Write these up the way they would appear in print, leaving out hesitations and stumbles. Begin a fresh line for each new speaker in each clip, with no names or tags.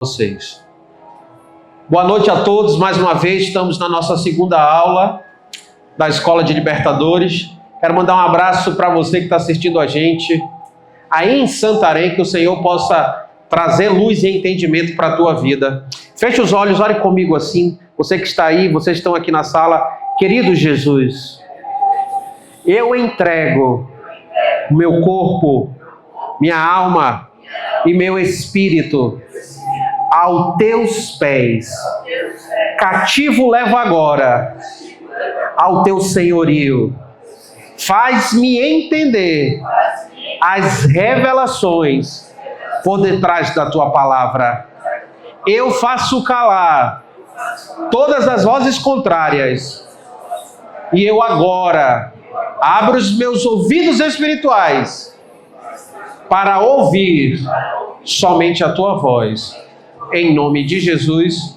Vocês. Boa noite a todos, mais uma vez estamos na nossa segunda aula da Escola de Libertadores. Quero mandar um abraço para você que está assistindo a gente aí em Santarém, que o Senhor possa trazer luz e entendimento para a tua vida. Feche os olhos, ore comigo assim, você que está aí, vocês estão aqui na sala. Querido Jesus, eu entrego meu corpo, minha alma e meu espírito aos teus pés. Cativo levo agora ao teu senhorio. Faz-me entender as revelações por detrás da tua palavra. Eu faço calar todas as vozes contrárias. E eu agora abro os meus ouvidos espirituais para ouvir somente a tua voz. Em nome de Jesus,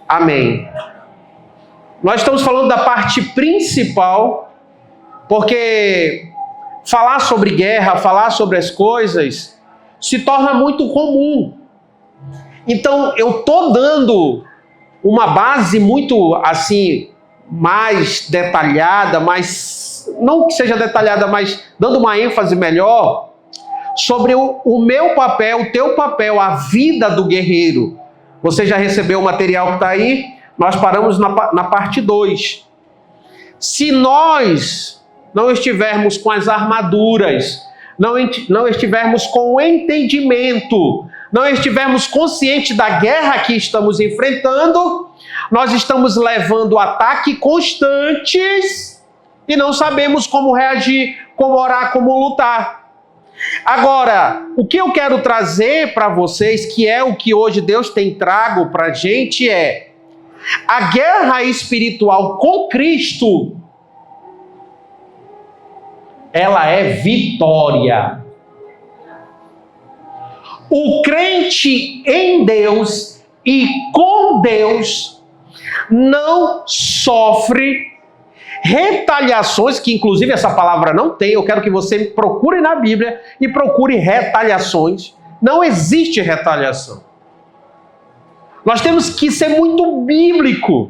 amém. Nós estamos falando da parte principal, porque falar sobre guerra, falar sobre as coisas, se torna muito comum. Então, eu estou dando uma base muito, assim, mais detalhada, não que seja detalhada, mas dando uma ênfase melhor, sobre o meu papel, o teu papel, a vida do guerreiro. Você já recebeu o material que está aí? Nós paramos na parte 2. Se nós não estivermos com as armaduras, não estivermos com o entendimento, não estivermos conscientes da guerra que estamos enfrentando, nós estamos levando ataques constantes e não sabemos como reagir, como orar, como lutar. Agora, o que eu quero trazer para vocês, que é o que hoje Deus tem trago para a gente, é a guerra espiritual com Cristo, ela é vitória. O crente em Deus e com Deus não sofre retaliações, que inclusive essa palavra não tem. Eu quero que você procure na Bíblia e procure retaliações. Não existe retaliação. Nós temos que ser muito bíblico.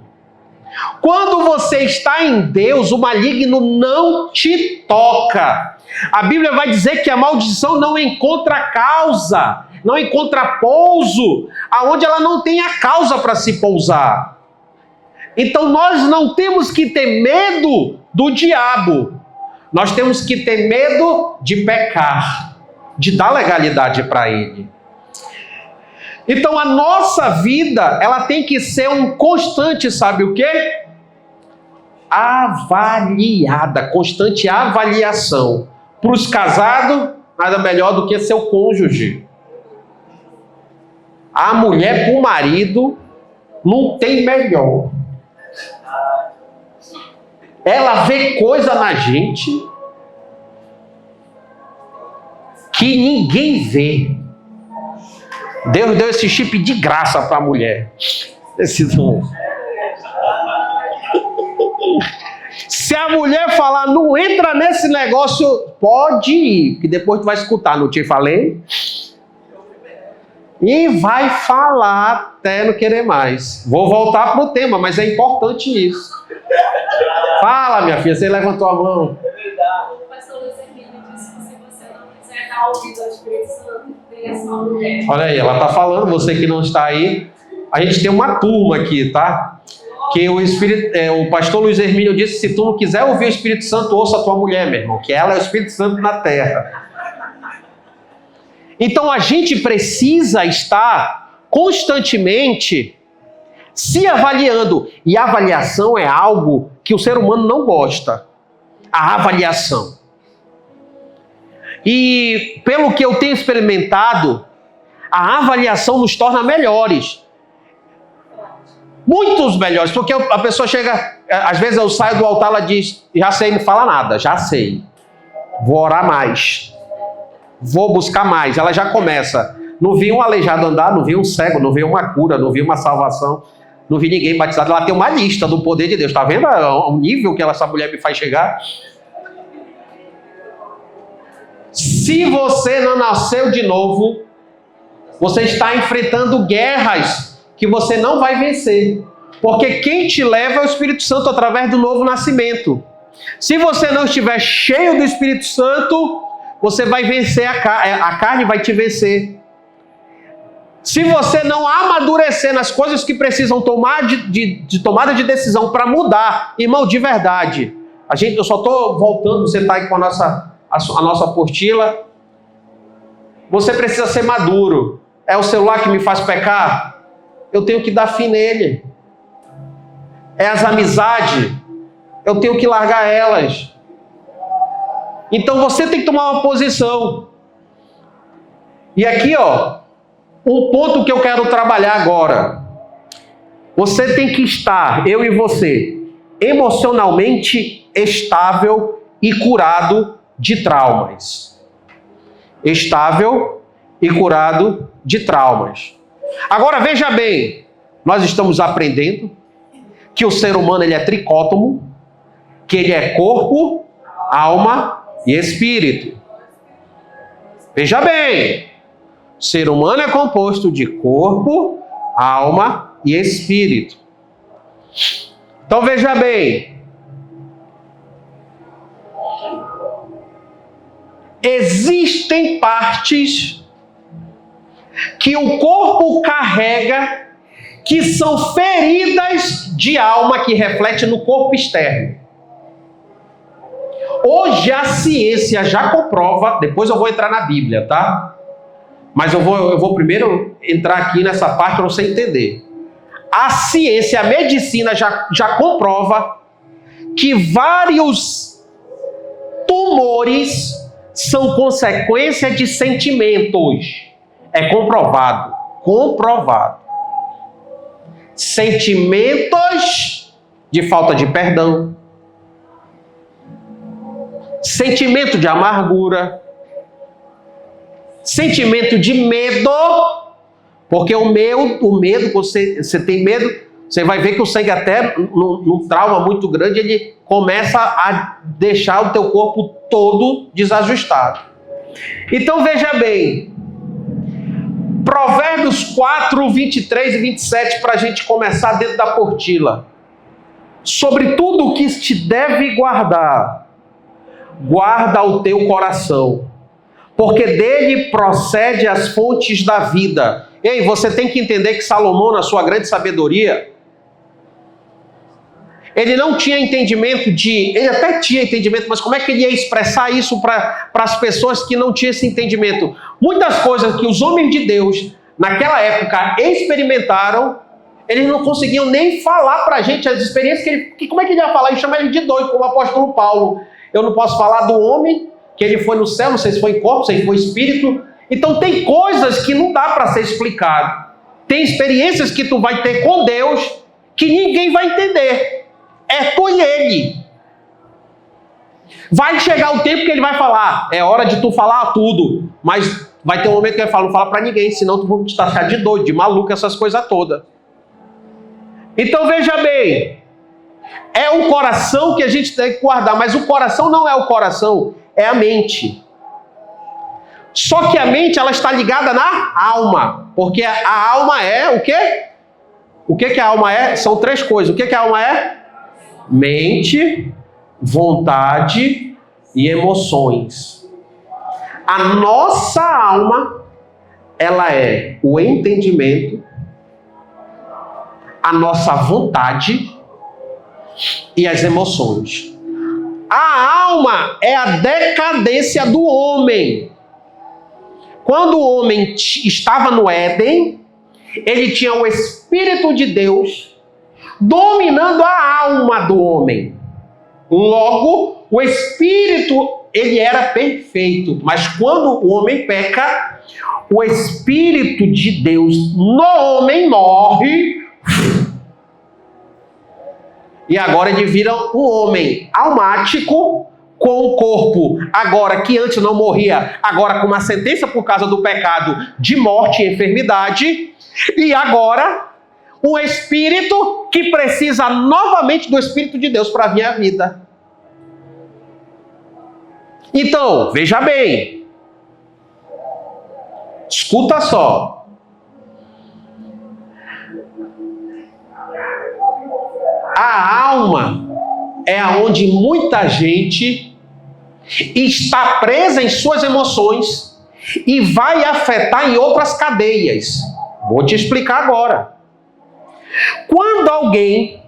Quando você está em Deus, o maligno não te toca. A Bíblia vai dizer que a maldição não encontra causa, não encontra pouso, aonde ela não tem a causa para se pousar. Então nós não temos que ter medo do diabo. Nós temos que ter medo de pecar, de dar legalidade para ele. Então a nossa vida, ela tem que ser um constante, sabe o quê? Avaliada, constante avaliação. Para os casados, nada melhor do que seu cônjuge. A mulher para o marido não tem melhor. Ela vê coisa na gente que ninguém vê. Deus deu esse chip de graça para a mulher. Se a mulher falar, não entra nesse negócio, pode ir, que depois tu vai escutar, não te falei? E vai falar até não querer mais. Vou voltar para o tema, mas é importante isso. Fala, minha filha, você levantou a mão.
É verdade. O pastor Luiz Hermínio disse que se você não quiser dar ouvido ao Espírito Santo, tenha só mulher.
Olha aí, ela está falando, você que não está aí. A gente tem uma turma aqui, tá? Que o pastor Luiz Hermínio disse, se tu não quiser ouvir o Espírito Santo, ouça a tua mulher, meu irmão, que ela é o Espírito Santo na terra. Então a gente precisa estar constantemente se avaliando. E a avaliação é algo que o ser humano não gosta. A avaliação. E pelo que eu tenho experimentado, a avaliação nos torna melhores. Muitos melhores. Porque a pessoa chega, às vezes eu saio do altar, ela diz, já sei, não fala nada, já sei. Vou orar mais. Vou buscar mais. Ela já começa. Não vi um aleijado andar, não vi um cego, não vi uma cura, não vi uma salvação. Não vi ninguém batizado. Ela tem uma lista do poder de Deus. Está vendo o nível que essa mulher me faz chegar? Se você não nasceu de novo, Você está enfrentando guerras que você não vai vencer. Porque quem te leva é o Espírito Santo através do novo nascimento. Se você não estiver cheio do Espírito Santo, você vai vencer a carne vai te vencer. Se você não amadurecer nas coisas que precisam tomar de tomada de decisão para mudar, irmão, de verdade, eu só estou voltando, você está aí com a nossa apostila, você precisa ser maduro. É o celular que me faz pecar? Eu tenho que dar fim nele. É as amizades, eu tenho que largar elas. Então você tem que tomar uma posição. E aqui, um ponto que eu quero trabalhar agora. Você tem que estar, eu e você, emocionalmente estável e curado de traumas. Estável e curado de traumas. Agora veja bem, nós estamos aprendendo que o ser humano ele é tricótomo, que ele é corpo, alma e espírito. Veja bem, o ser humano é composto de corpo, alma e espírito. Então veja bem, existem partes que o corpo carrega que são feridas de alma que refletem no corpo externo. Hoje a ciência já comprova, depois eu vou entrar na Bíblia, tá? Mas eu vou primeiro entrar aqui nessa parte para você entender. A ciência, a medicina já comprova que vários tumores são consequência de sentimentos. É comprovado. Sentimentos de falta de perdão. Sentimento de amargura. Sentimento de medo. Porque o medo, quando você tem medo, você vai ver que o sangue até num trauma muito grande, ele começa a deixar o teu corpo todo desajustado. Então veja bem, Provérbios 4, 23 e 27, para a gente começar dentro da portila. Sobre tudo o que te deve guardar, guarda o teu coração, porque dele procede as fontes da vida. Ei, você tem que entender que Salomão, na sua grande sabedoria, ele não tinha entendimento ele até tinha entendimento, mas como é que ele ia expressar isso para as pessoas que não tinham esse entendimento? Muitas coisas que os homens de Deus, naquela época, experimentaram, eles não conseguiam nem falar para a gente as experiências como é que ele ia falar? Ele chama ele de doido, como o apóstolo Paulo. Eu não posso falar do homem, que ele foi no céu, não sei se foi em corpo, se foi espírito. Então tem coisas que não dá para ser explicado. Tem experiências que tu vai ter com Deus que ninguém vai entender. É tu e ele. Vai chegar o tempo que ele vai falar, é hora de tu falar tudo, mas vai ter um momento que ele fala, não fala para ninguém, senão tu vai te taxar de doido, de maluco, essas coisas todas. Então veja bem, é o coração que a gente tem que guardar, mas o coração não é o coração, é a mente. Só que a mente, ela está ligada na alma, porque a alma é o quê? O que a alma é? São três coisas. O que a alma é? Mente, vontade e emoções. A nossa alma, ela é o entendimento, a nossa vontade e as emoções. A alma é a decadência do homem. Quando o homem estava no Éden, ele tinha o Espírito de Deus dominando a alma do homem. Logo, o Espírito, ele era perfeito. Mas quando o homem peca, o Espírito de Deus no homem morre. E agora ele vira um homem almático com o corpo, agora que antes não morria, agora com uma sentença por causa do pecado de morte e enfermidade. E agora um espírito que precisa novamente do Espírito de Deus para vir à vida. Então, veja bem. Escuta só. A alma é onde muita gente está presa em suas emoções e vai afetar em outras cadeias. Vou te explicar agora. Quando alguém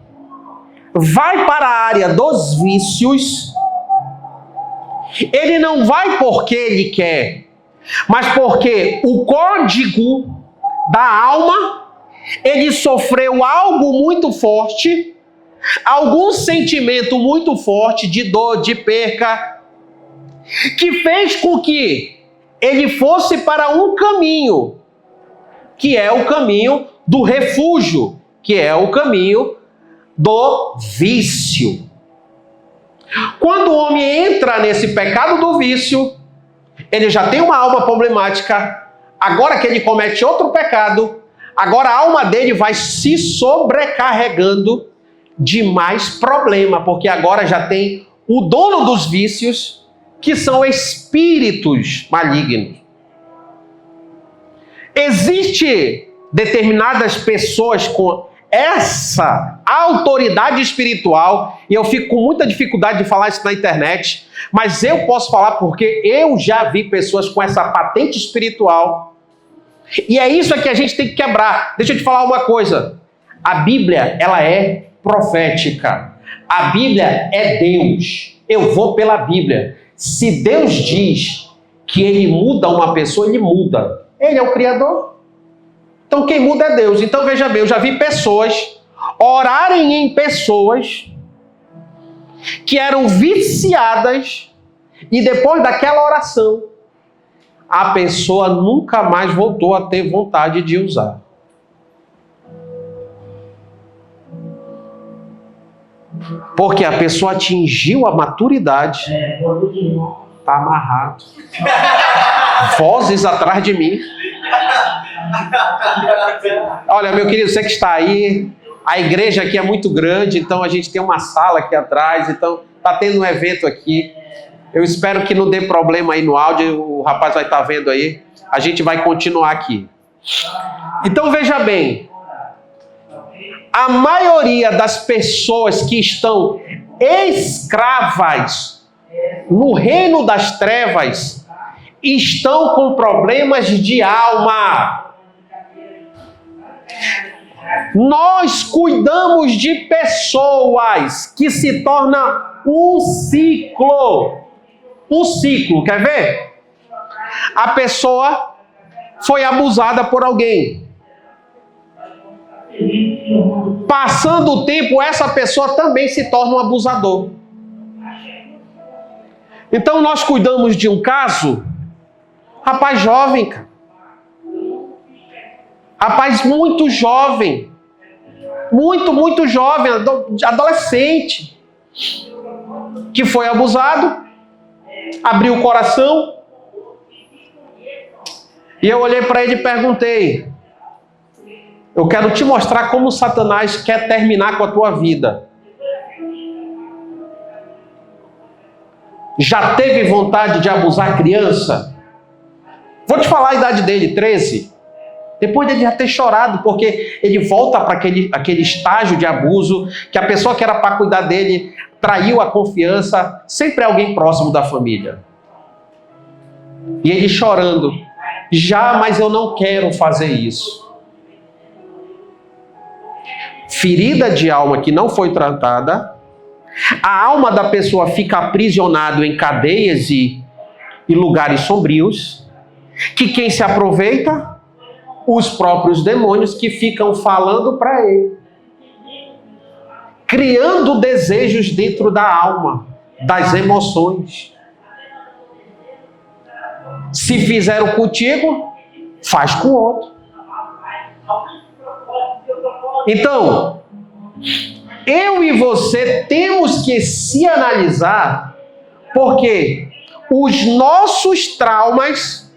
vai para a área dos vícios, ele não vai porque ele quer, mas porque o código da alma, ele sofreu algo muito forte, algum sentimento muito forte de dor, de perca, que fez com que ele fosse para um caminho, que é o caminho do refúgio, que é o caminho do vício. Quando o homem entra nesse pecado do vício, ele já tem uma alma problemática. Agora que ele comete outro pecado, agora a alma dele vai se sobrecarregando de mais problema, porque agora já tem o dono dos vícios, que são espíritos malignos. Existe determinadas pessoas com essa autoridade espiritual, e eu fico com muita dificuldade de falar isso na internet, mas eu posso falar porque eu já vi pessoas com essa patente espiritual, e é isso que a gente tem que quebrar. Deixa eu te falar uma coisa, a Bíblia, ela é profética, a Bíblia é Deus, eu vou pela Bíblia. Se Deus diz que ele muda uma pessoa, ele muda, ele é o Criador. Então quem muda é Deus. Então veja bem, eu já vi pessoas orarem em pessoas que eram viciadas e depois daquela oração, a pessoa nunca mais voltou a ter vontade de usar. Porque a pessoa atingiu a maturidade. Está amarrado. Vozes atrás de mim. Olha, meu querido, você que está aí, a igreja aqui é muito grande, então a gente tem uma sala aqui atrás, então está tendo um evento aqui. Eu espero que não dê problema aí no áudio, o rapaz vai estar vendo aí. A gente vai continuar aqui. Então veja bem, a maioria das pessoas que estão escravas no reino das trevas estão com problemas de alma. Nós cuidamos de pessoas que se torna um ciclo. Um ciclo, quer ver? A pessoa foi abusada por alguém. Passando o tempo, essa pessoa também se torna um abusador. Então nós cuidamos de um caso, rapaz jovem, cara. Rapaz muito jovem, muito jovem, adolescente, que foi abusado, abriu o coração, e eu olhei para ele e perguntei: eu quero te mostrar como Satanás quer terminar com a tua vida. Já teve vontade de abusar criança? Vou te falar a idade dele, 13. Depois dele já ter chorado, porque ele volta para aquele estágio de abuso, que a pessoa que era para cuidar dele traiu a confiança, sempre é alguém próximo da família. E ele chorando: mas eu não quero fazer isso. Ferida de alma que não foi tratada, a alma da pessoa fica aprisionada em cadeias e lugares sombrios, que quem se aproveita? Os próprios demônios que ficam falando para ele, criando desejos dentro da alma, das emoções. Se fizeram contigo, faz com o outro. Então, eu e você temos que se analisar, porque os nossos traumas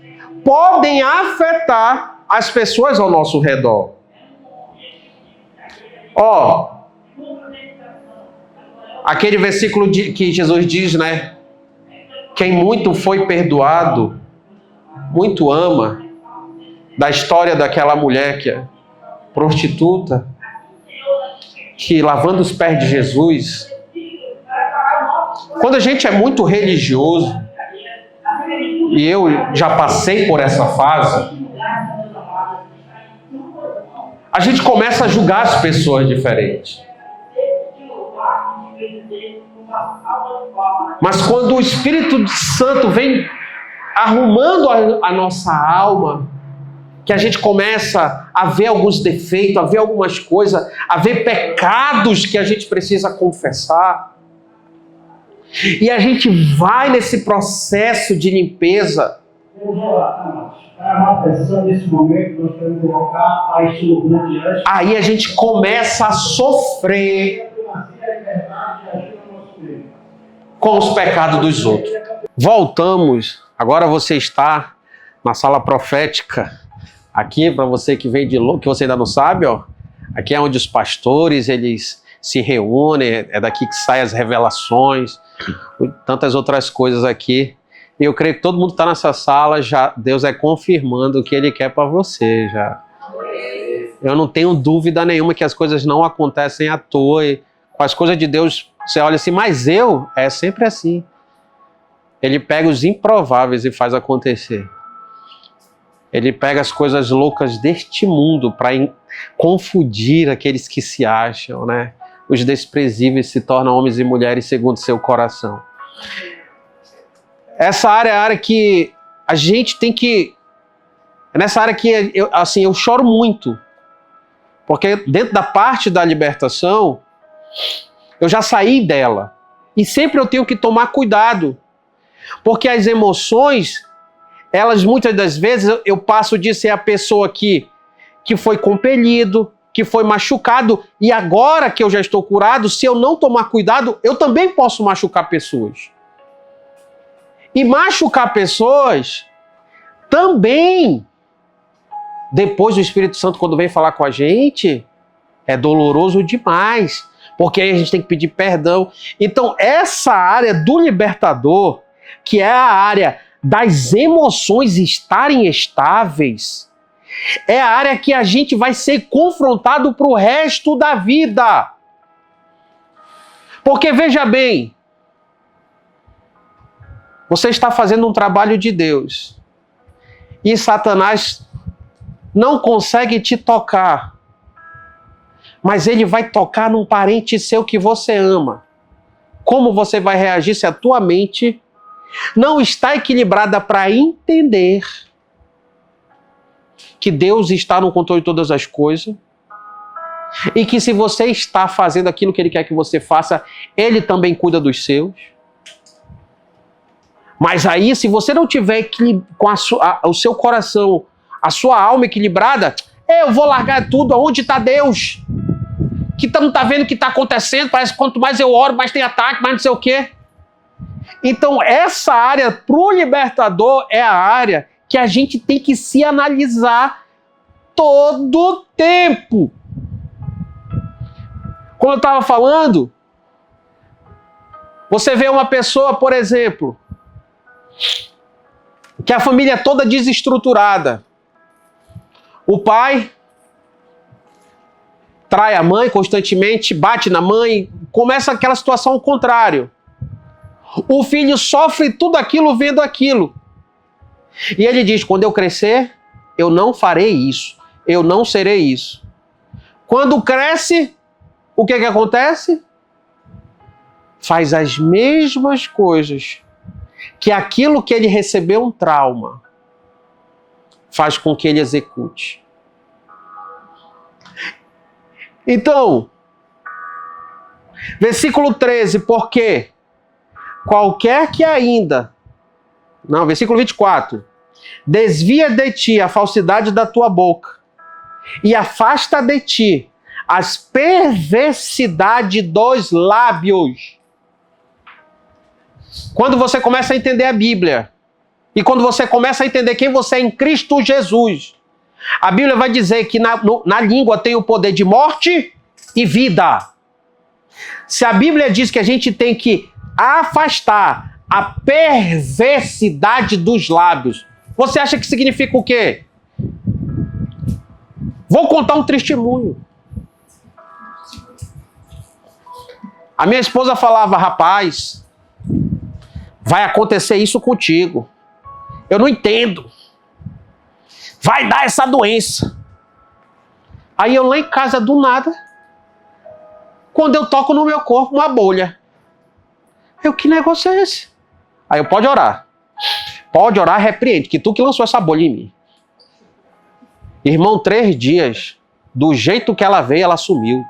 podem afetar as pessoas ao nosso redor. Aquele versículo que Jesus diz, né? Quem muito foi perdoado, muito ama. Da história daquela mulher prostituta, que lavando os pés de Jesus, quando a gente é muito religioso, e eu já passei por essa fase, a gente começa a julgar as pessoas diferentes. Mas quando o Espírito Santo vem arrumando a nossa alma, que a gente começa a ver alguns defeitos, a ver algumas coisas, a ver pecados que a gente precisa confessar, e a gente vai nesse processo de limpeza. Aí a gente começa a sofrer com os pecados dos outros. Voltamos. Agora você está na sala profética. Aqui, para você que vem de longe, que você ainda não sabe, ó. Aqui é onde os pastores, eles se reúnem. É daqui que saem as revelações. Tantas outras coisas aqui. E eu creio que todo mundo está nessa sala, já Deus é confirmando o que Ele quer para você, já. Eu não tenho dúvida nenhuma que as coisas não acontecem à toa. E com as coisas de Deus, você olha assim, mas é sempre assim. Ele pega os improváveis e faz acontecer. Ele pega as coisas loucas deste mundo para confundir aqueles que se acham, né? Os desprezíveis se tornam homens e mulheres segundo seu coração. Essa área é a área que a gente tem que... É nessa área que eu choro muito. Porque dentro da parte da libertação, eu já saí dela. E sempre eu tenho que tomar cuidado. Porque as emoções, elas muitas das vezes, eu passo de ser a pessoa que foi compelido, que foi machucado, e agora que eu já estou curado, se eu não tomar cuidado, eu também posso machucar pessoas. E machucar pessoas também, depois do Espírito Santo, quando vem falar com a gente, é doloroso demais, porque aí a gente tem que pedir perdão. Então, essa área do libertador, que é a área das emoções estarem estáveis, é a área que a gente vai ser confrontado para o resto da vida. Porque veja bem, você está fazendo um trabalho de Deus e Satanás não consegue te tocar, mas ele vai tocar num parente seu que você ama. Como você vai reagir se a tua mente não está equilibrada para entender que Deus está no controle de todas as coisas e que se você está fazendo aquilo que Ele quer que você faça, Ele também cuida dos seus? Mas aí, se você não tiver com o seu coração, a sua alma equilibrada, eu vou largar tudo, aonde está Deus? Que não está vendo o que está acontecendo, parece que quanto mais eu oro, mais tem ataque, mais não sei o quê. Então, essa área pro libertador é a área que a gente tem que se analisar todo o tempo. Como eu estava falando, você vê uma pessoa, por exemplo, que a família é toda desestruturada. O pai trai a mãe constantemente, bate na mãe, começa aquela situação ao contrário. O filho sofre tudo aquilo vendo aquilo. E ele diz, quando eu crescer, eu não farei isso, eu não serei isso. Quando cresce, o que acontece? Faz as mesmas coisas, que aquilo que ele recebeu um trauma, faz com que ele execute. Então, versículo 13, porque qualquer que ainda... Não, versículo 24. Desvia de ti a falsidade da tua boca e afasta de ti as perversidades dos lábios. Quando você começa a entender a Bíblia e quando você começa a entender quem você é em Cristo Jesus, a Bíblia vai dizer que na língua tem o poder de morte e vida. Se a Bíblia diz que a gente tem que afastar a perversidade dos lábios, você acha que significa o quê? Vou contar um testemunho. A minha esposa falava, rapaz, vai acontecer isso contigo. Eu não entendo. Vai dar essa doença. Aí eu lá em casa, do nada, quando eu toco no meu corpo, uma bolha. Eu, que negócio é esse? Aí eu, pode orar. Pode orar, repreende, que tu que lançou essa bolha em mim. Irmão, 3 dias, do jeito que ela veio, ela sumiu.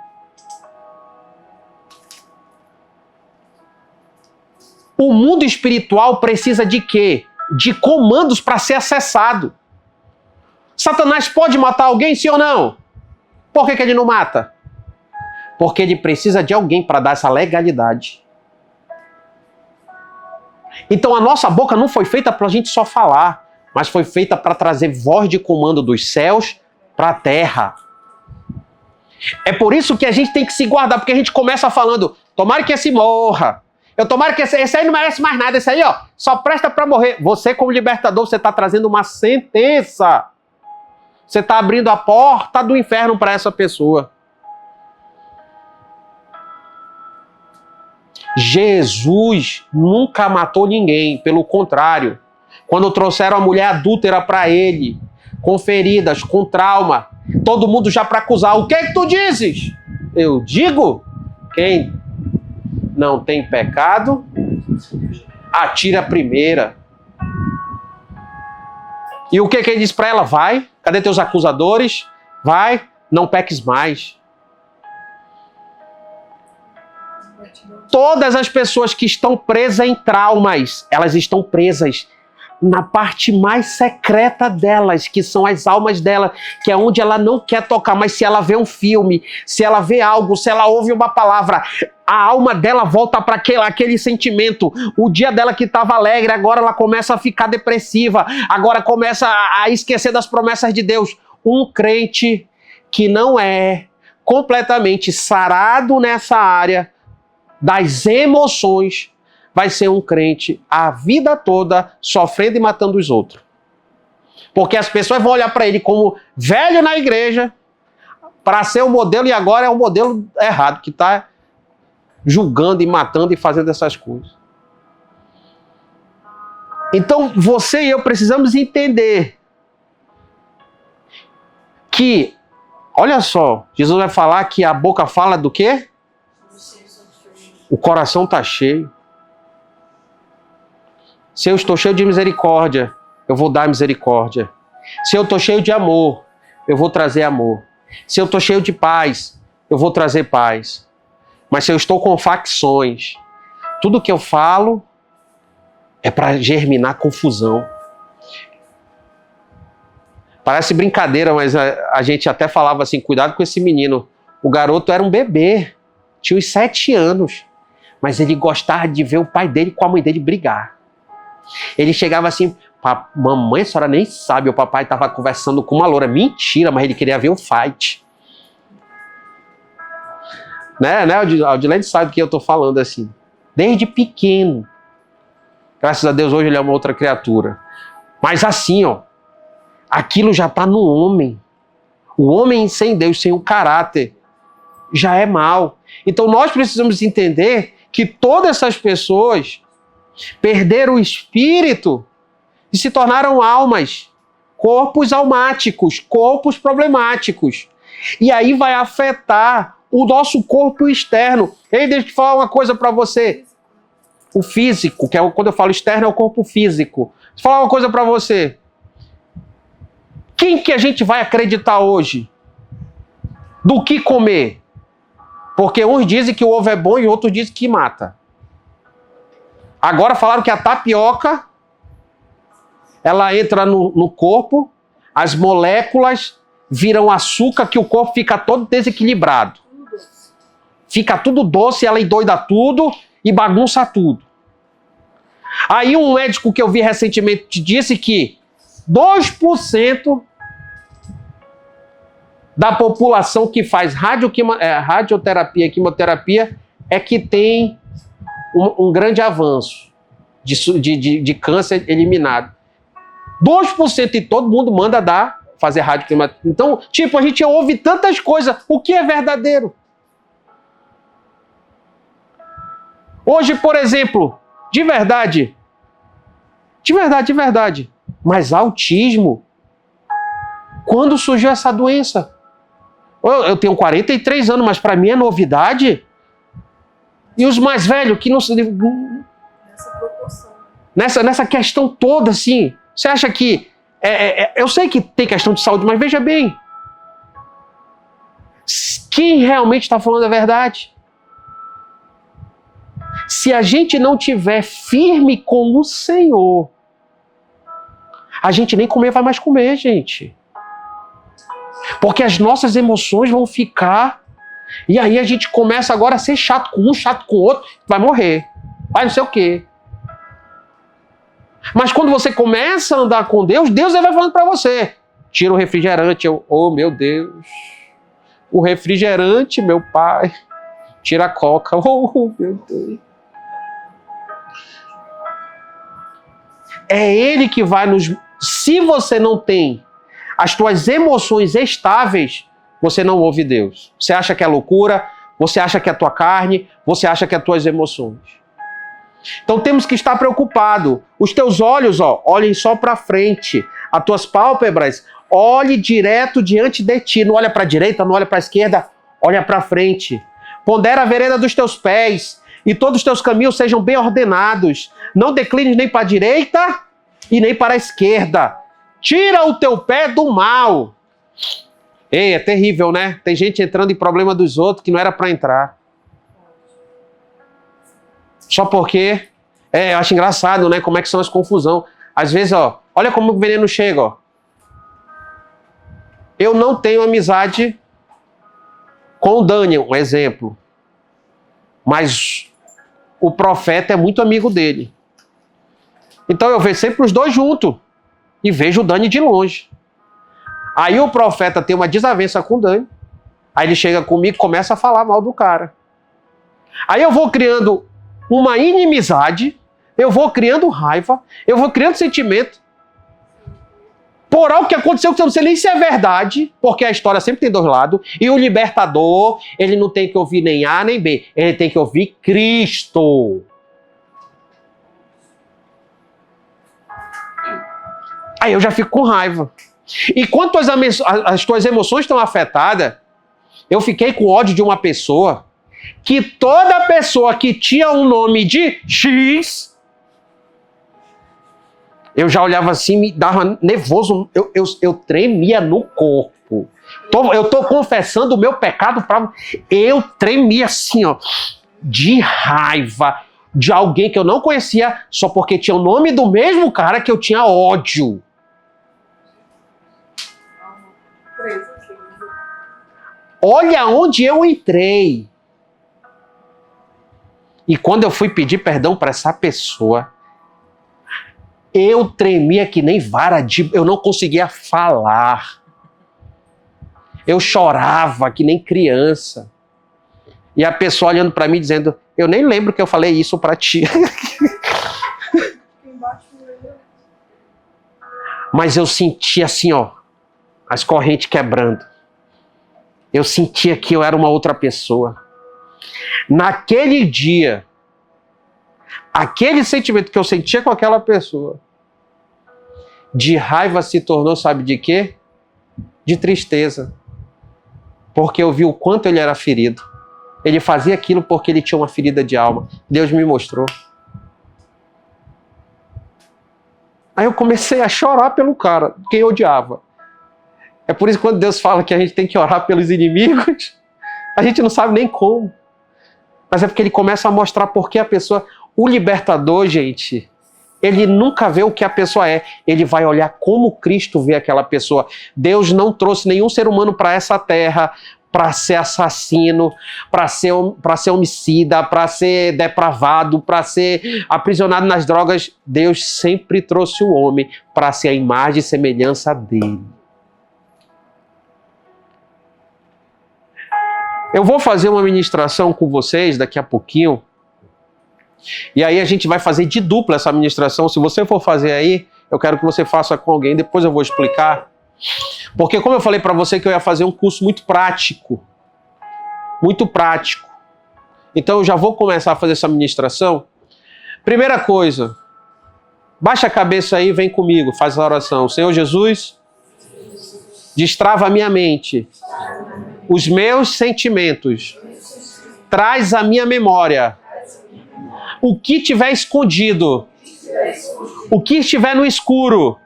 O mundo espiritual precisa de quê? De comandos para ser acessado. Satanás pode matar alguém, sim ou não? Por que ele não mata? Porque ele precisa de alguém para dar essa legalidade. Então a nossa boca não foi feita para a gente só falar, mas foi feita para trazer voz de comando dos céus para a terra. É por isso que a gente tem que se guardar, porque a gente começa falando, tomara que esse morra. Eu tomara que esse aí não merece mais nada, esse aí ó, só presta para morrer. Você como libertador, você está trazendo uma sentença. Você está abrindo a porta do inferno para essa pessoa. Jesus nunca matou ninguém, pelo contrário. Quando trouxeram a mulher adúltera para ele, com feridas, com trauma, todo mundo já para acusar. O que é que tu dizes? Eu digo, quem não tem pecado, atira a primeira. E o que ele diz para ela? Vai, cadê teus acusadores? Vai, não peques mais. Todas as pessoas que estão presas em traumas, elas estão presas na parte mais secreta delas, que são as almas dela, que é onde ela não quer tocar, mas se ela vê um filme, se ela vê algo, se ela ouve uma palavra, a alma dela volta para aquele sentimento. O dia dela que estava alegre, agora ela começa a ficar depressiva, agora começa a esquecer das promessas de Deus. Um crente que não é completamente sarado nessa área das emoções, vai ser um crente a vida toda sofrendo e matando os outros. Porque as pessoas vão olhar para ele como velho na igreja, para ser o modelo, e agora é o modelo errado, que está julgando e matando e fazendo essas coisas. Então, você e eu precisamos entender que, olha só, Jesus vai falar que a boca fala do quê? O coração está cheio. Se eu estou cheio de misericórdia, eu vou dar misericórdia. Se eu estou cheio de amor, eu vou trazer amor. Se eu estou cheio de paz, eu vou trazer paz. Mas se eu estou com facções, tudo que eu falo é para germinar confusão. Parece brincadeira, mas a gente até falava assim, cuidado com esse menino. O garoto era um bebê, tinha uns 7 anos, mas ele gostava de ver o pai dele com a mãe dele brigar. Ele chegava assim, mamãe, a senhora nem sabe, o papai estava conversando com uma loura. Mentira, mas ele queria ver o fight. Né? O Dilene sabe do que eu estou falando assim. Desde pequeno. Graças a Deus hoje ele é uma outra criatura. Mas assim, ó, aquilo já está no homem. O homem sem Deus, sem o caráter, já é mal. Então nós precisamos entender que todas essas pessoas perderam o espírito e se tornaram almas, corpos almáticos, corpos problemáticos. E aí vai afetar o nosso corpo externo. Ei, deixa eu falar uma coisa para você. O físico, que é quando eu falo externo, é o corpo físico. Deixa eu falar uma coisa para você. Quem que a gente vai acreditar hoje? Do que comer? Porque uns dizem que o ovo é bom e outros dizem que mata. Agora falaram que a tapioca, ela entra no corpo, as moléculas viram açúcar, que o corpo fica todo desequilibrado. Fica tudo doce, ela endoida tudo e bagunça tudo. Aí um médico que eu vi recentemente disse que 2% da população que faz radioterapia e quimioterapia é que tem um grande avanço de câncer eliminado. 2% e todo mundo manda dar fazer rádio climática. Então, tipo, a gente ouve tantas coisas. O que é verdadeiro? Hoje, por exemplo, de verdade, mas autismo, quando surgiu essa doença? Eu tenho 43 anos, mas para mim é novidade. E os mais velhos que não se...
Nessa proporção.
Nessa questão toda, assim, você acha que... eu sei que tem questão de saúde, mas veja bem. Quem realmente está falando a verdade? Se a gente não tiver firme com o Senhor, a gente nem comer vai mais comer, gente. Porque as nossas emoções vão ficar... E aí a gente começa agora a ser chato com um, chato com o outro, vai morrer. Vai não sei o quê. Mas quando você começa a andar com Deus, Deus vai falando para você. Tira o refrigerante. Oh, meu Deus. O refrigerante, meu pai. Tira a coca. Oh, meu Deus. É Ele que vai nos... Se você não tem as tuas emoções estáveis, você não ouve Deus. Você acha que é loucura, você acha que é a tua carne, você acha que é as tuas emoções. Então temos que estar preocupados. Os teus olhos, olhem só para frente. As tuas pálpebras, olhe direto diante de ti. Não olha para a direita, não olha para a esquerda, olha para frente. Pondera a vereda dos teus pés e todos os teus caminhos sejam bem ordenados. Não declines nem para a direita e nem para a esquerda. Tira o teu pé do mal. Ei, é terrível, né? Tem gente entrando em problema dos outros que não era para entrar. Só porque... eu acho engraçado, né? Como é que são as confusões. Às vezes, olha como o veneno chega, Eu não tenho amizade com o Daniel, um exemplo. Mas o profeta é muito amigo dele. Então eu vejo sempre os dois juntos. E vejo o Dani de longe. Aí o profeta tem uma desavença com o Dani. Aí ele chega comigo e começa a falar mal do cara. Aí eu vou criando uma inimizade, eu vou criando raiva, eu vou criando sentimento. Por algo que aconteceu que eu não sei nem se é verdade, porque a história sempre tem dois lados. E o libertador, ele não tem que ouvir nem A nem B. Ele tem que ouvir Cristo. Aí eu já fico com raiva. E quando as tuas emoções estão afetadas, eu fiquei com ódio de uma pessoa que toda pessoa que tinha um nome de X, eu já olhava assim, me dava nervoso, eu tremia no corpo. Eu estou confessando o meu pecado para... Eu tremia assim, de raiva de alguém que eu não conhecia, só porque tinha o nome do mesmo cara que eu tinha ódio. Olha onde eu entrei. E quando eu fui pedir perdão para essa pessoa, eu tremia que nem vara de... Eu não conseguia falar. Eu chorava que nem criança. E a pessoa olhando para mim dizendo, eu nem lembro que eu falei isso para ti. Mas eu sentia assim, as correntes quebrando. Eu sentia que eu era uma outra pessoa. Naquele dia, aquele sentimento que eu sentia com aquela pessoa, de raiva se tornou, sabe de quê? De tristeza. Porque eu vi o quanto ele era ferido. Ele fazia aquilo porque ele tinha uma ferida de alma. Deus me mostrou. Aí eu comecei a chorar pelo cara, quem eu odiava. É por isso que quando Deus fala que a gente tem que orar pelos inimigos, a gente não sabe nem como. Mas é porque ele começa a mostrar por que a pessoa... O libertador, gente, ele nunca vê o que a pessoa é. Ele vai olhar como Cristo vê aquela pessoa. Deus não trouxe nenhum ser humano para essa terra para ser assassino, para ser homicida, para ser depravado, para ser aprisionado nas drogas. Deus sempre trouxe o homem para ser a imagem e semelhança dele. Eu vou fazer uma ministração com vocês daqui a pouquinho. E aí a gente vai fazer de dupla essa ministração. Se você for fazer aí, eu quero que você faça com alguém. Depois eu vou explicar. Porque como eu falei para você que eu ia fazer um curso muito prático. Muito prático. Então eu já vou começar a fazer essa ministração. Primeira coisa, baixa a cabeça aí, vem comigo, faz a oração. Senhor Jesus, destrava a minha mente, os meus sentimentos, traz à minha memória o que tiver escondido, o que estiver no escuro,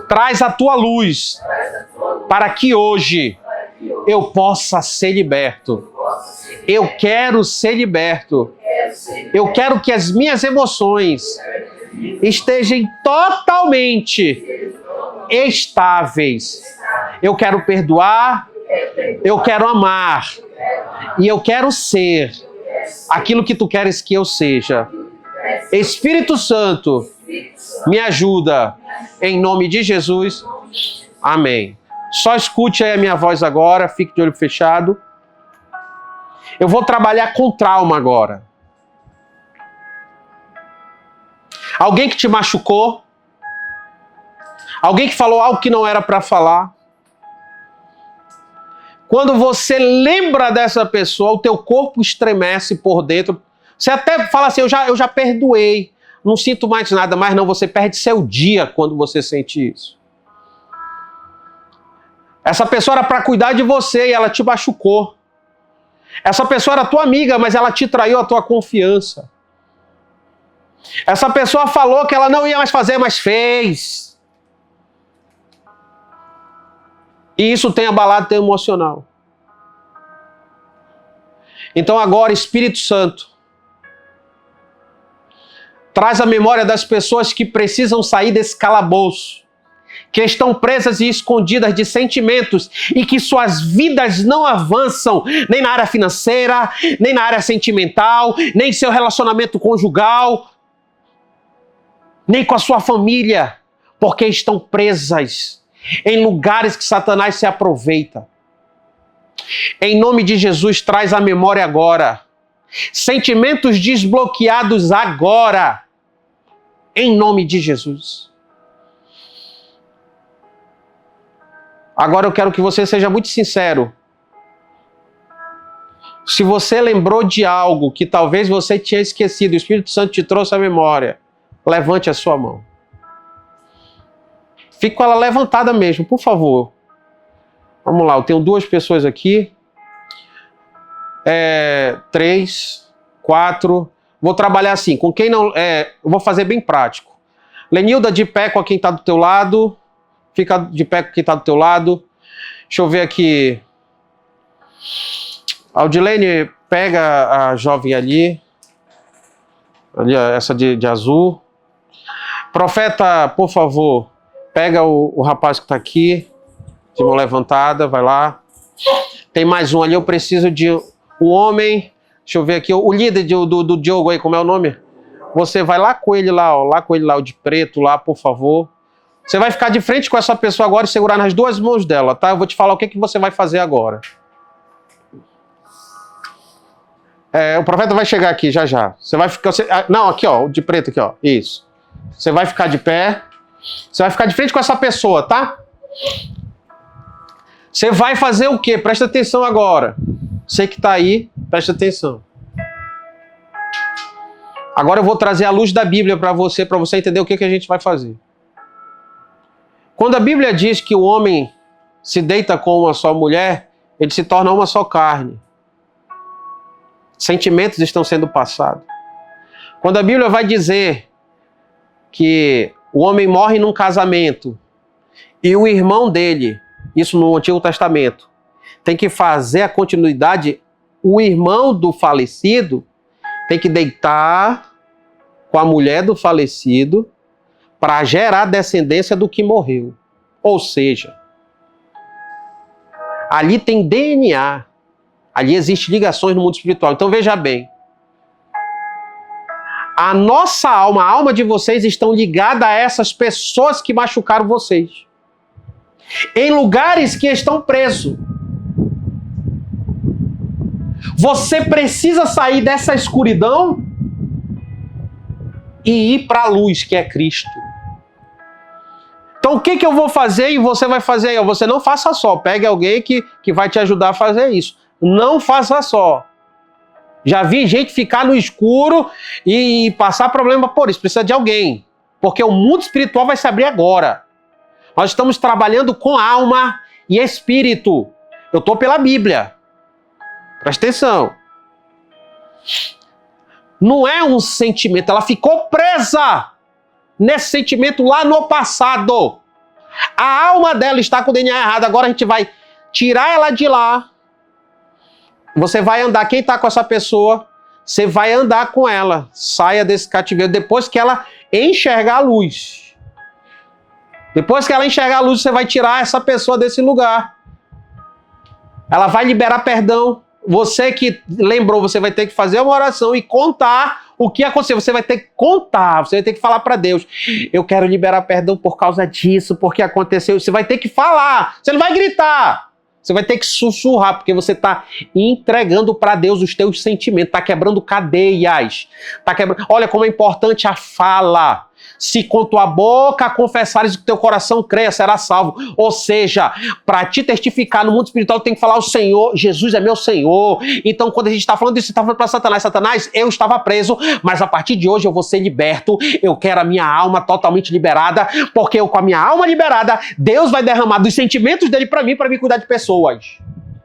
traz a tua luz, para que hoje eu possa ser liberto. Eu quero ser liberto. Eu quero que as minhas emoções estejam totalmente estáveis. Eu quero perdoar, eu quero amar e eu quero ser aquilo que tu queres que eu seja. Espírito Santo, me ajuda em nome de Jesus. Amém. Só escute aí a minha voz agora, fique de olho fechado. Eu vou trabalhar com trauma agora. Alguém que te machucou? Alguém que falou algo que não era para falar? Quando você lembra dessa pessoa, o teu corpo estremece por dentro. Você até fala assim, eu já perdoei, não sinto mais nada, mas não, você perde seu dia quando você sente isso. Essa pessoa era para cuidar de você e ela te machucou. Essa pessoa era tua amiga, mas ela te traiu a tua confiança. Essa pessoa falou que ela não ia mais fazer, mas fez. E isso tem abalado teu emocional. Então agora, Espírito Santo, traz a memória das pessoas que precisam sair desse calabouço, que estão presas e escondidas de sentimentos e que suas vidas não avançam nem na área financeira, nem na área sentimental, nem em seu relacionamento conjugal, nem com a sua família, porque estão presas em lugares que Satanás se aproveita. Em nome de Jesus, traz a memória agora. Sentimentos desbloqueados agora. Em nome de Jesus. Agora eu quero que você seja muito sincero. Se você lembrou de algo que talvez você tinha esquecido, o Espírito Santo te trouxe à memória, levante a sua mão. Fique com ela levantada mesmo, por favor. Vamos lá, eu tenho 2 pessoas aqui. 3, 4. Vou trabalhar assim, com quem não... eu vou fazer bem prático. Lenilda, de pé com quem está do teu lado. Fica de pé com quem está do teu lado. Deixa eu ver aqui. Aldilene, pega a jovem ali. Ali, essa de azul. Profeta, por favor, pega o rapaz que está aqui. De mão levantada, vai lá. Tem mais um ali, eu preciso de um homem. Deixa eu ver aqui, o líder do Diogo aí, como é o nome? Você vai lá com ele lá, o de preto lá, por favor. Você vai ficar de frente com essa pessoa agora e segurar nas 2 mãos dela, tá? Eu vou te falar o que você vai fazer agora. O profeta vai chegar aqui já já. Você vai ficar... não, aqui ó, o de preto aqui ó, isso. Você vai ficar de pé. Você vai ficar de frente com essa pessoa, tá? Você vai fazer o quê? Presta atenção agora. Você que está aí, presta atenção. Agora eu vou trazer a luz da Bíblia para você entender o que a gente vai fazer. Quando a Bíblia diz que o homem se deita com uma só mulher, ele se torna uma só carne. Sentimentos estão sendo passados. Quando a Bíblia vai dizer que o homem morre num casamento e o irmão dele, isso no Antigo Testamento, tem que fazer a continuidade, o irmão do falecido tem que deitar com a mulher do falecido para gerar descendência do que morreu. Ou seja, ali tem DNA, ali existem ligações no mundo espiritual. Então veja bem, a nossa alma, a alma de vocês estão ligada a essas pessoas que machucaram vocês. Em lugares que estão presos. Você precisa sair dessa escuridão e ir para a luz, que é Cristo. Então o que eu vou fazer e você vai fazer aí? Você não faça só, pegue alguém que vai te ajudar a fazer isso. Não faça só. Já vi gente ficar no escuro e passar problema por isso. Precisa de alguém. Porque o mundo espiritual vai se abrir agora. Nós estamos trabalhando com alma e espírito. Eu estou pela Bíblia. Presta atenção. Não é um sentimento. Ela ficou presa nesse sentimento lá no passado. A alma dela está com o DNA errado. Agora a gente vai tirar ela de lá. Você vai andar, quem está com essa pessoa, você vai andar com ela. Saia desse cativeiro depois que ela enxergar a luz. Depois que ela enxergar a luz, você vai tirar essa pessoa desse lugar. Ela vai liberar perdão. Você que lembrou, você vai ter que fazer uma oração e contar o que aconteceu. Você vai ter que contar, você vai ter que falar para Deus. Eu quero liberar perdão por causa disso, porque aconteceu. Você vai ter que falar, você não vai gritar. Você vai ter que sussurrar, porque você está entregando para Deus os teus sentimentos, está quebrando cadeias. Olha como é importante a fala. Se com tua boca confessares que teu coração creia, será salvo. Ou seja, para te testificar no mundo espiritual, tem que falar o Senhor, Jesus é meu Senhor. Então, quando a gente está falando disso, você está falando para Satanás, Satanás, eu estava preso, mas a partir de hoje eu vou ser liberto. Eu quero a minha alma totalmente liberada, porque eu com a minha alma liberada, Deus vai derramar dos sentimentos dele para mim cuidar de pessoas.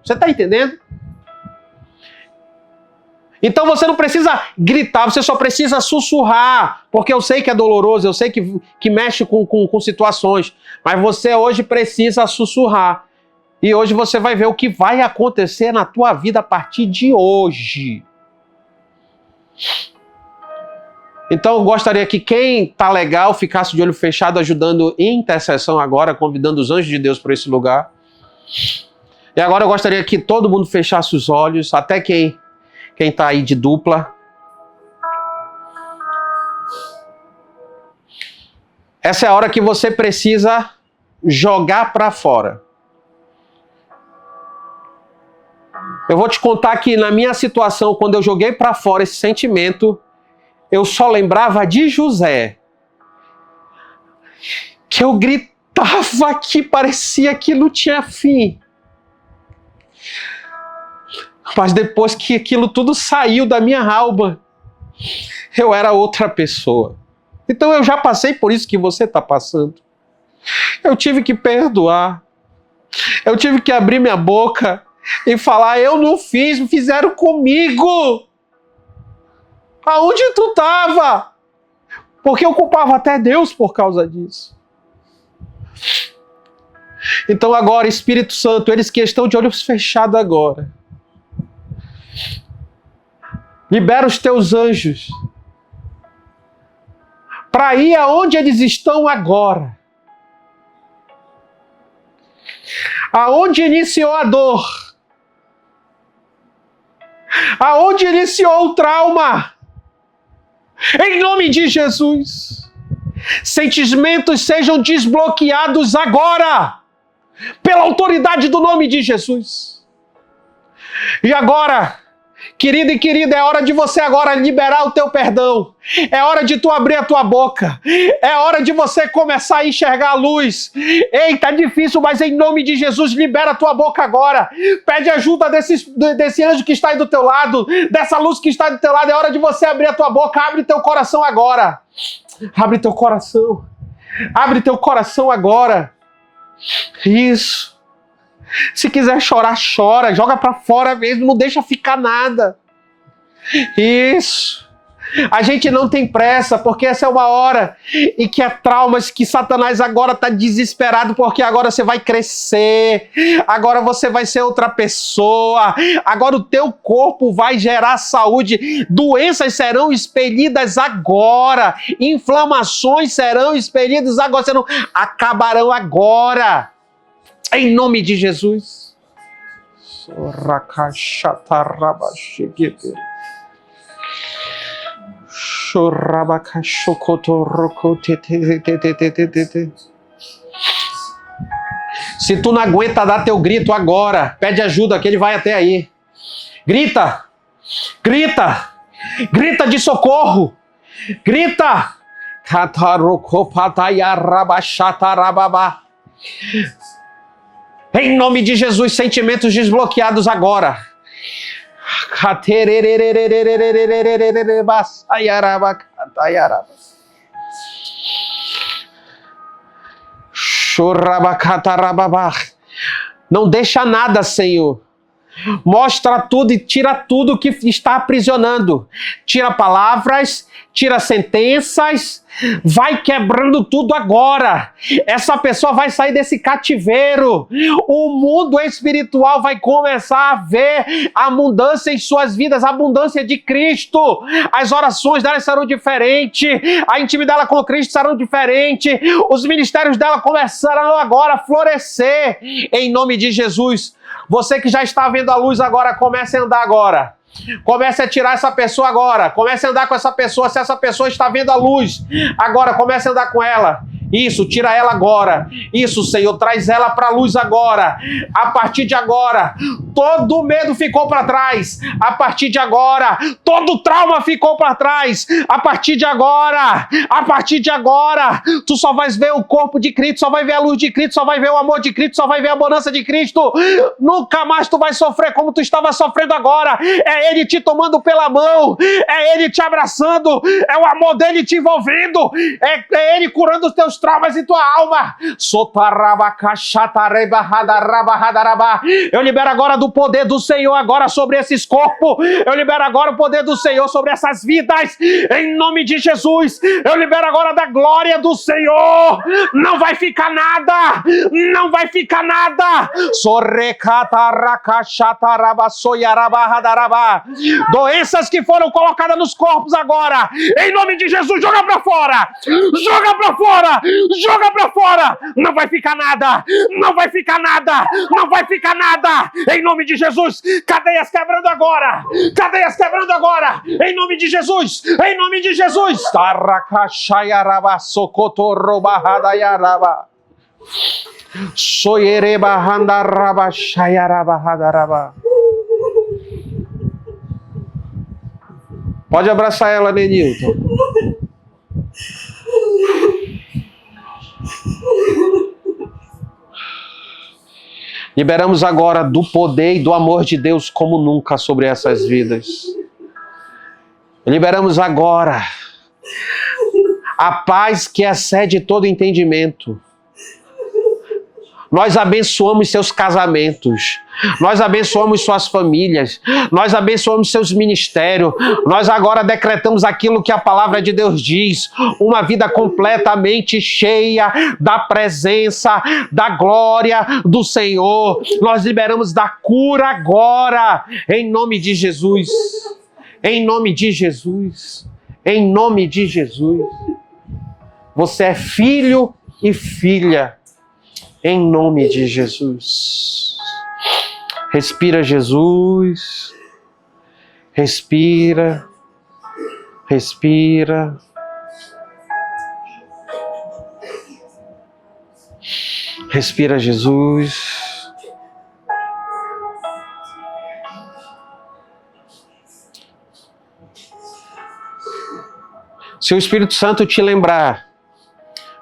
Você está entendendo? Então você não precisa gritar, você só precisa sussurrar, porque eu sei que é doloroso, eu sei que mexe com situações, mas você hoje precisa sussurrar. E hoje você vai ver o que vai acontecer na tua vida a partir de hoje. Então eu gostaria que quem tá legal ficasse de olho fechado, ajudando em intercessão agora, convidando os anjos de Deus para esse lugar. E agora eu gostaria que todo mundo fechasse os olhos, até quem está aí de dupla. Essa é a hora que você precisa jogar para fora. Eu vou te contar que na minha situação, quando eu joguei para fora esse sentimento, eu só lembrava de José. Que eu gritava que parecia que não tinha fim. Mas depois que aquilo tudo saiu da minha alma, eu era outra pessoa. Então eu já passei por isso que você está passando. Eu tive que perdoar. Eu tive que abrir minha boca e falar, eu não fiz, fizeram comigo. Aonde tu estava? Porque eu culpava até Deus por causa disso. Então agora, Espírito Santo, eles que estão de olhos fechados agora, libera os teus anjos para ir aonde eles estão agora. Aonde iniciou a dor. Aonde iniciou o trauma. Em nome de Jesus. Sentimentos sejam desbloqueados agora. Pela autoridade do nome de Jesus. E agora, querido e querida, é hora de você agora liberar o teu perdão. É hora de tu abrir a tua boca. É hora de você começar a enxergar a luz. Ei, tá difícil, mas em nome de Jesus, libera a tua boca agora. Pede ajuda desse anjo que está aí do teu lado, dessa luz que está aí do teu lado. É hora de você abrir a tua boca. Abre teu coração agora. Abre teu coração. Abre teu coração agora. Isso. Se quiser chorar, chora. Joga pra fora mesmo. Não deixa ficar nada. Isso. A gente não tem pressa, porque essa é uma hora em que há traumas que Satanás agora está desesperado, porque agora você vai crescer, agora você vai ser outra pessoa, agora o teu corpo vai gerar saúde, doenças serão expelidas agora, inflamações serão expelidas agora, acabarão agora, em nome de Jesus. Se tu não aguenta dar teu grito agora, pede ajuda que ele vai até aí. Grita, grita, grita de socorro, grita. Em nome de Jesus, sentimentos desbloqueados agora. Não deixa nada, Senhor. Mostra tudo e tira tudo que está aprisionando. Tira palavras, tira sentenças, vai quebrando tudo agora. Essa pessoa vai sair desse cativeiro. O mundo espiritual vai começar a ver a abundância em suas vidas, a abundância de Cristo. As orações dela serão diferentes, a intimidade dela com Cristo serão diferentes, os ministérios dela começarão agora a florescer em nome de Jesus. Você que já está vendo a luz agora, comece a andar agora. Comece a tirar essa pessoa agora. Comece a andar com essa pessoa. Se essa pessoa está vendo a luz, agora comece a andar com ela. Isso, tira ela agora. Isso, Senhor, traz ela para a luz agora. A partir de agora, todo medo ficou para trás. A partir de agora, todo trauma ficou para trás. A partir de agora, tu só vais ver o corpo de Cristo, só vai ver a luz de Cristo, só vai ver o amor de Cristo, só vai ver a bonança de Cristo. Nunca mais tu vais sofrer como tu estava sofrendo agora. É Ele te tomando pela mão, é Ele te abraçando, é o amor dele te envolvendo, é Ele curando os teus traumas em tua alma. Eu libero agora do poder do Senhor agora sobre esses corpos. Eu libero agora o poder do Senhor sobre essas vidas. Em nome de Jesus. Eu libero agora da glória do Senhor. Não vai ficar nada. Não vai ficar nada. Doenças que foram colocadas nos corpos agora. Em nome de Jesus, joga pra fora. Joga pra fora. Joga pra fora! Não vai ficar nada! Não vai ficar nada! Não vai ficar nada! Em nome de Jesus! Cadeias quebrando agora! Cadeias quebrando agora! Em nome de Jesus! Em nome de Jesus! Taracachaiaraba socotorobahadaiaraba soyerebahandaraba chaiarabahadaraba. Pode abraçar ela, Nenilton. Liberamos agora do poder e do amor de Deus como nunca sobre essas vidas. Liberamos agora a paz que excede todo entendimento. Nós abençoamos seus casamentos. Nós abençoamos suas famílias. Nós abençoamos seus ministérios. Nós agora decretamos aquilo que a palavra de Deus diz. Uma vida completamente cheia da presença, da glória do Senhor. Nós liberamos da cura agora. Em nome de Jesus. Em nome de Jesus. Em nome de Jesus. Você é filho e filha. Em nome de Jesus. Respira, Jesus. Respira. Respira. Respira, Jesus. Se o Espírito Santo te lembrar,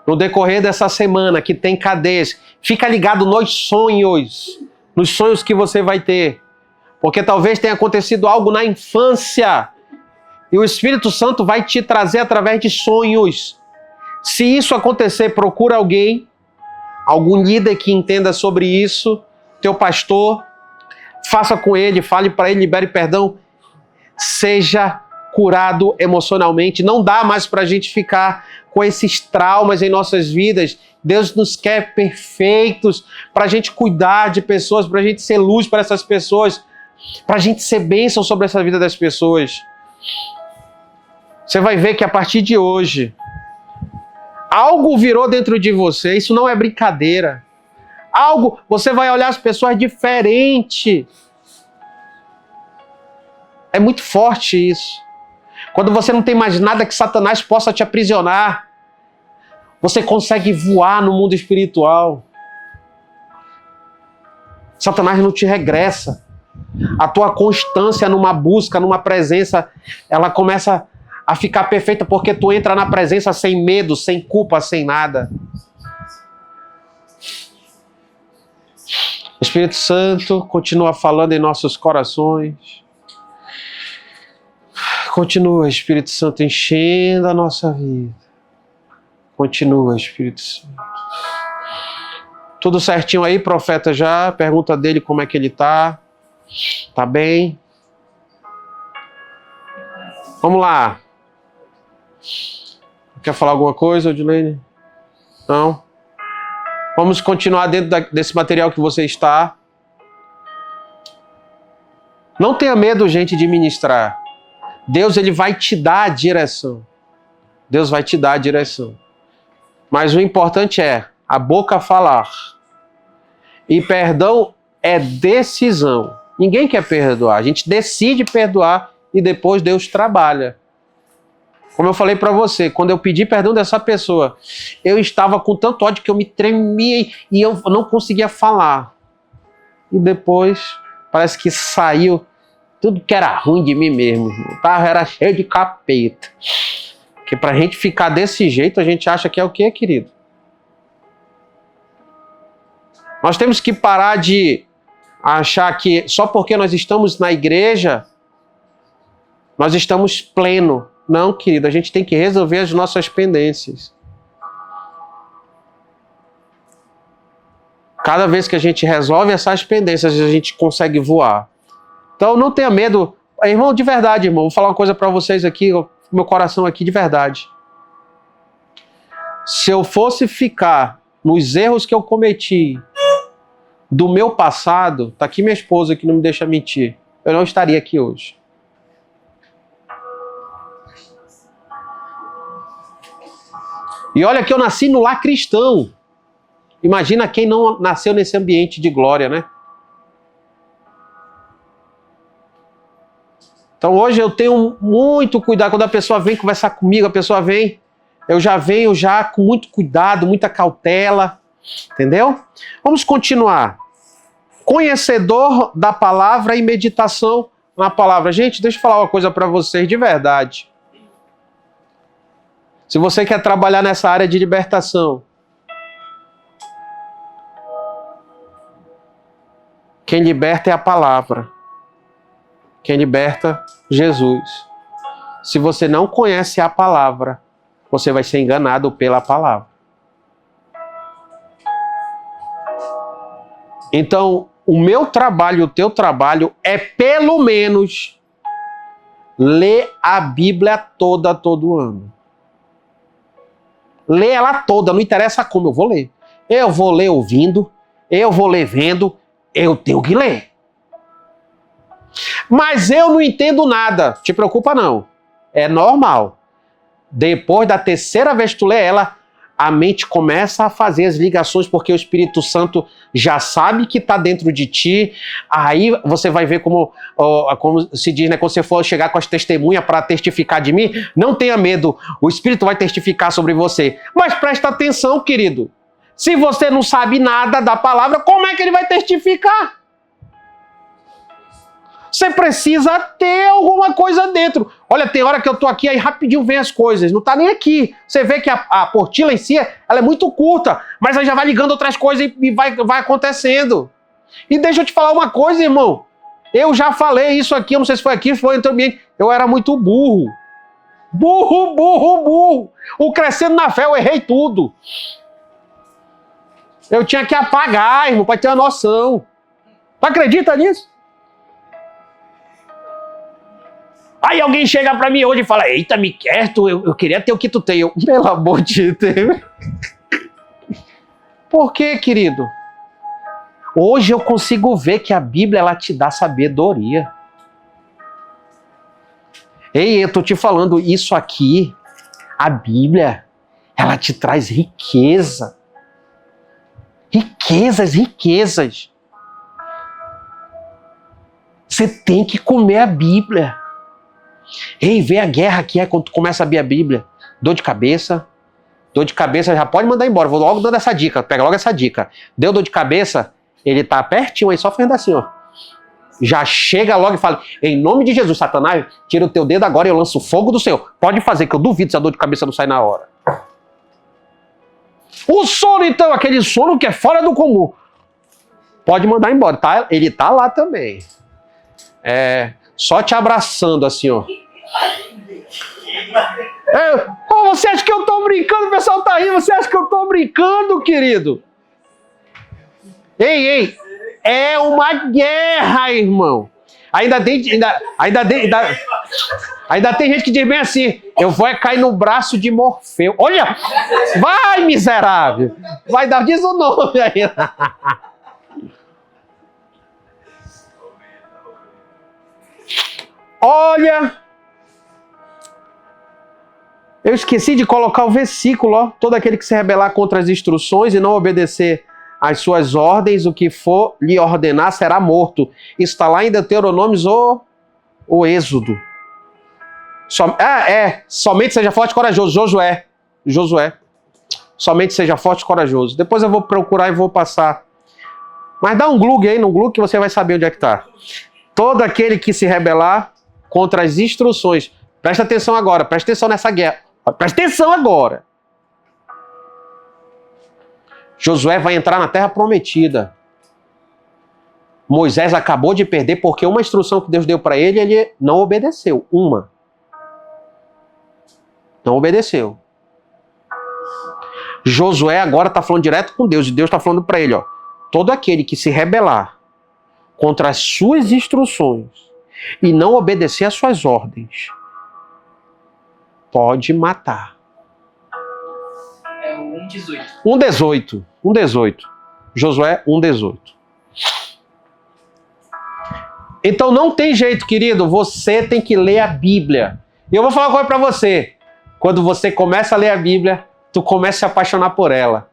no decorrer dessa semana que tem cadeias, fica ligado nos sonhos que você vai ter. Porque talvez tenha acontecido algo na infância e o Espírito Santo vai te trazer através de sonhos. Se isso acontecer, procura alguém, algum líder que entenda sobre isso, teu pastor, faça com ele, fale para ele, libere perdão, seja curado emocionalmente. Não dá mais para a gente ficar com esses traumas em nossas vidas. Deus nos quer perfeitos para a gente cuidar de pessoas, para a gente ser luz para essas pessoas, para a gente ser bênção sobre essa vida das pessoas. Você vai ver que a partir de hoje, algo virou dentro de você. Isso não é brincadeira. Você vai olhar as pessoas diferente. É muito forte isso. Quando você não tem mais nada que Satanás possa te aprisionar, você consegue voar no mundo espiritual. Satanás não te regressa. A tua constância numa busca, numa presença, ela começa a ficar perfeita, porque tu entra na presença sem medo, sem culpa, sem nada. Espírito Santo, continua falando em nossos corações. Continua, Espírito Santo, enchendo a nossa vida. Continua, Espírito Santo. Tudo certinho aí, profeta, já? Pergunta dele como é que ele tá. Tá bem? Vamos lá. Quer falar alguma coisa, Odilene? Não? Vamos continuar dentro desse material que você está. Não tenha medo, gente, de ministrar. Deus, ele vai te dar a direção. Deus vai te dar a direção. Mas o importante é a boca falar. E perdão é decisão. Ninguém quer perdoar. A gente decide perdoar e depois Deus trabalha. Como eu falei para você, quando eu pedi perdão dessa pessoa, eu estava com tanto ódio que eu me tremia e eu não conseguia falar. E depois, parece que saiu tudo que era ruim de mim mesmo. O carro era cheio de capeta. Porque pra gente ficar desse jeito, a gente acha que é o quê, querido? Nós temos que parar de achar que só porque nós estamos na igreja, nós estamos pleno. Não, querido, a gente tem que resolver as nossas pendências. Cada vez que a gente resolve essas pendências, a gente consegue voar. Então não tenha medo. Irmão, de verdade, irmão, vou falar uma coisa para vocês aqui, meu coração aqui de verdade. Se eu fosse ficar nos erros que eu cometi do meu passado, tá aqui minha esposa que não me deixa mentir, eu não estaria aqui hoje. E olha que eu nasci no lar cristão. Imagina quem não nasceu nesse ambiente de glória, né? Então hoje eu tenho muito cuidado. Quando a pessoa vem conversar comigo, a pessoa vem, eu já venho já com muito cuidado, muita cautela. Entendeu? Vamos continuar. Conhecedor da palavra e meditação na palavra. Gente, deixa eu falar uma coisa para vocês de verdade. Se você quer trabalhar nessa área de libertação, quem liberta é a palavra. Quem liberta, Jesus. Se você não conhece a palavra, você vai ser enganado pela palavra. Então, o meu trabalho, o teu trabalho é pelo menos ler a Bíblia toda, todo ano. Lê ela toda, não interessa como, eu vou ler. Eu vou ler ouvindo, eu vou ler vendo, eu tenho que ler. Mas eu não entendo nada, te preocupa não, é normal. Depois da terceira vez que tu lê ela, a mente começa a fazer as ligações, porque o Espírito Santo já sabe que está dentro de ti. Aí você vai ver como se diz, né? Quando você for chegar com as testemunhas para testificar de mim, não tenha medo, o Espírito vai testificar sobre você. Mas presta atenção, querido. Se você não sabe nada da palavra, como é que ele vai testificar? Você precisa ter alguma coisa dentro. Olha, tem hora que eu tô aqui, aí rapidinho vem as coisas. Não tá nem aqui. Você vê que a apostila em si, ela é muito curta. Mas aí já vai ligando outras coisas e vai acontecendo. E deixa eu te falar uma coisa, irmão. Eu já falei isso aqui, eu não sei se foi aqui, foi entre o ambiente. Eu era muito burro. Burro. O crescendo na fé, eu errei tudo. Eu tinha que apagar, irmão, para ter uma noção. Tu acredita nisso? Aí alguém chega pra mim hoje e fala, eita, me quer, eu queria ter o que tu tem. Eu, pelo amor de Deus. Por quê, querido? Hoje eu consigo ver que a Bíblia, ela te dá sabedoria. Ei, eu tô te falando, isso aqui, a Bíblia, ela te traz riqueza. Riquezas. Você tem que comer a Bíblia. Ei, vê a guerra que é quando tu começa a abrir a Bíblia. Dor de cabeça já pode mandar embora. Vou logo dando essa dica, pega logo essa dica. Deu dor de cabeça, ele tá pertinho aí, só fazendo assim, ó. Já chega logo e fala, em nome de Jesus, Satanás, tira o teu dedo agora e eu lanço o fogo do Senhor. Pode fazer, que eu duvido se a dor de cabeça não sai na hora. O sono, então, aquele sono que é fora do comum. Pode mandar embora, tá? Ele tá lá também. Só te abraçando assim, ó. Você acha que eu tô brincando? O pessoal tá rindo. Você acha que eu tô brincando, querido? Ei, é uma guerra, irmão. Ainda tem gente que diz bem assim, eu vou cair no braço de Morfeu. Olha, vai, miserável. Vai dar, diz o nome aí. Olha, eu esqueci de colocar o versículo, ó. Todo aquele que se rebelar contra as instruções e não obedecer às suas ordens, o que for lhe ordenar será morto. Está lá em Deuteronômios ou Êxodo. Somente seja forte e corajoso. Josué. Somente seja forte e corajoso. Depois eu vou procurar e vou passar. Mas dá um glug aí no glug que você vai saber onde é que está. Todo aquele que se rebelar contra as instruções. Presta atenção agora, presta atenção nessa guerra. Presta atenção agora. Josué vai entrar na terra prometida. Moisés acabou de perder porque uma instrução que Deus deu para ele não obedeceu. Não obedeceu. Josué agora está falando direto com Deus. E Deus está falando para ele, ó. Todo aquele que se rebelar contra as suas instruções e não obedecer às suas ordens, pode matar.
É o 1:18.
1:18. Josué 1:18. Então não tem jeito, querido. Você tem que ler a Bíblia. E eu vou falar uma coisa para você. Quando você começa a ler a Bíblia, tu começa a se apaixonar por ela.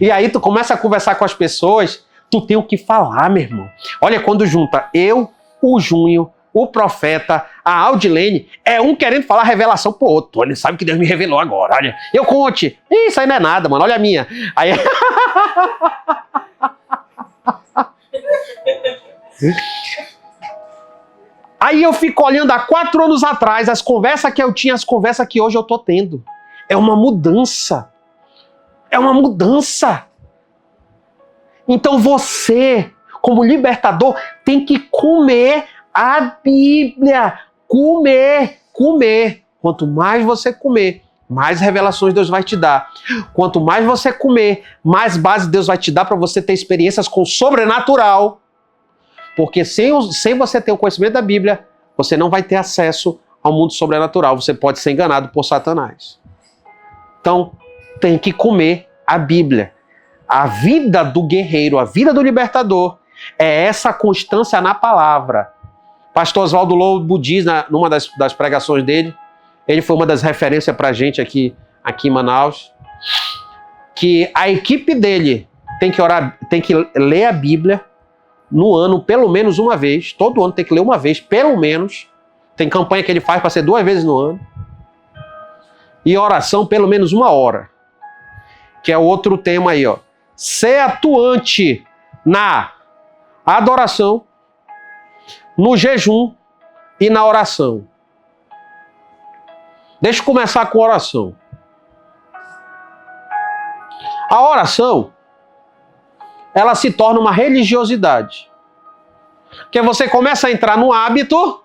E aí tu começa a conversar com as pessoas, tu tem o que falar, meu irmão. Olha, quando junta eu, o Júnior, o profeta, a Aldilene, é um querendo falar revelação pro outro. Olha, sabe que Deus me revelou agora, olha. Eu conte. Isso aí não é nada, mano, olha a minha. Aí... Aí eu fico olhando há 4 anos atrás, as conversas que eu tinha, as conversas que hoje eu tô tendo. É uma mudança. É uma mudança. Então você, como libertador, tem que comer a Bíblia. Comer. Quanto mais você comer, mais revelações Deus vai te dar. Quanto mais você comer, mais base Deus vai te dar para você ter experiências com o sobrenatural. Porque sem você ter o conhecimento da Bíblia, você não vai ter acesso ao mundo sobrenatural. Você pode ser enganado por Satanás. Então, tem que comer a Bíblia. A vida do guerreiro, a vida do libertador, é essa constância na palavra. Pastor Oswaldo Lobo diz, numa das pregações dele, ele foi uma das referências para a gente aqui em Manaus, que a equipe dele tem que ler a Bíblia no ano, pelo menos uma vez. Todo ano tem que ler uma vez, pelo menos. Tem campanha que ele faz para ser 2 vezes no ano. E oração, pelo menos 1 hora. Que é o outro tema aí, ó. Ser atuante na adoração, no jejum e na oração. Deixa eu começar com a oração. A oração, ela se torna uma religiosidade. Porque você começa a entrar no hábito,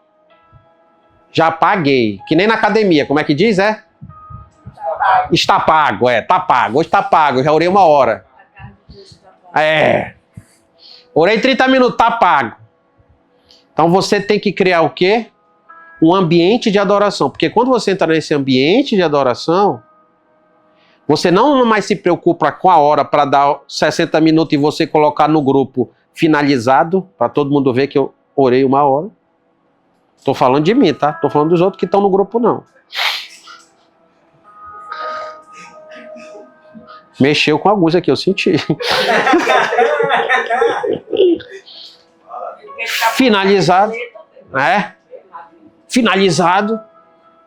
já paguei. Que nem na academia, como é que diz? Está pago, tá pago. Hoje está pago, eu já orei 1 hora. Orei 30 minutos, tá pago. Então você tem que criar o quê? Um ambiente de adoração. Porque quando você entra nesse ambiente de adoração, você não mais se preocupa com a hora para dar 60 minutos e você colocar no grupo finalizado, para todo mundo ver que eu orei 1 hora. Estou falando de mim, tá? Estou falando dos outros que estão no grupo, não. Mexeu com alguns aqui, eu senti. Finalizado. Finalizado.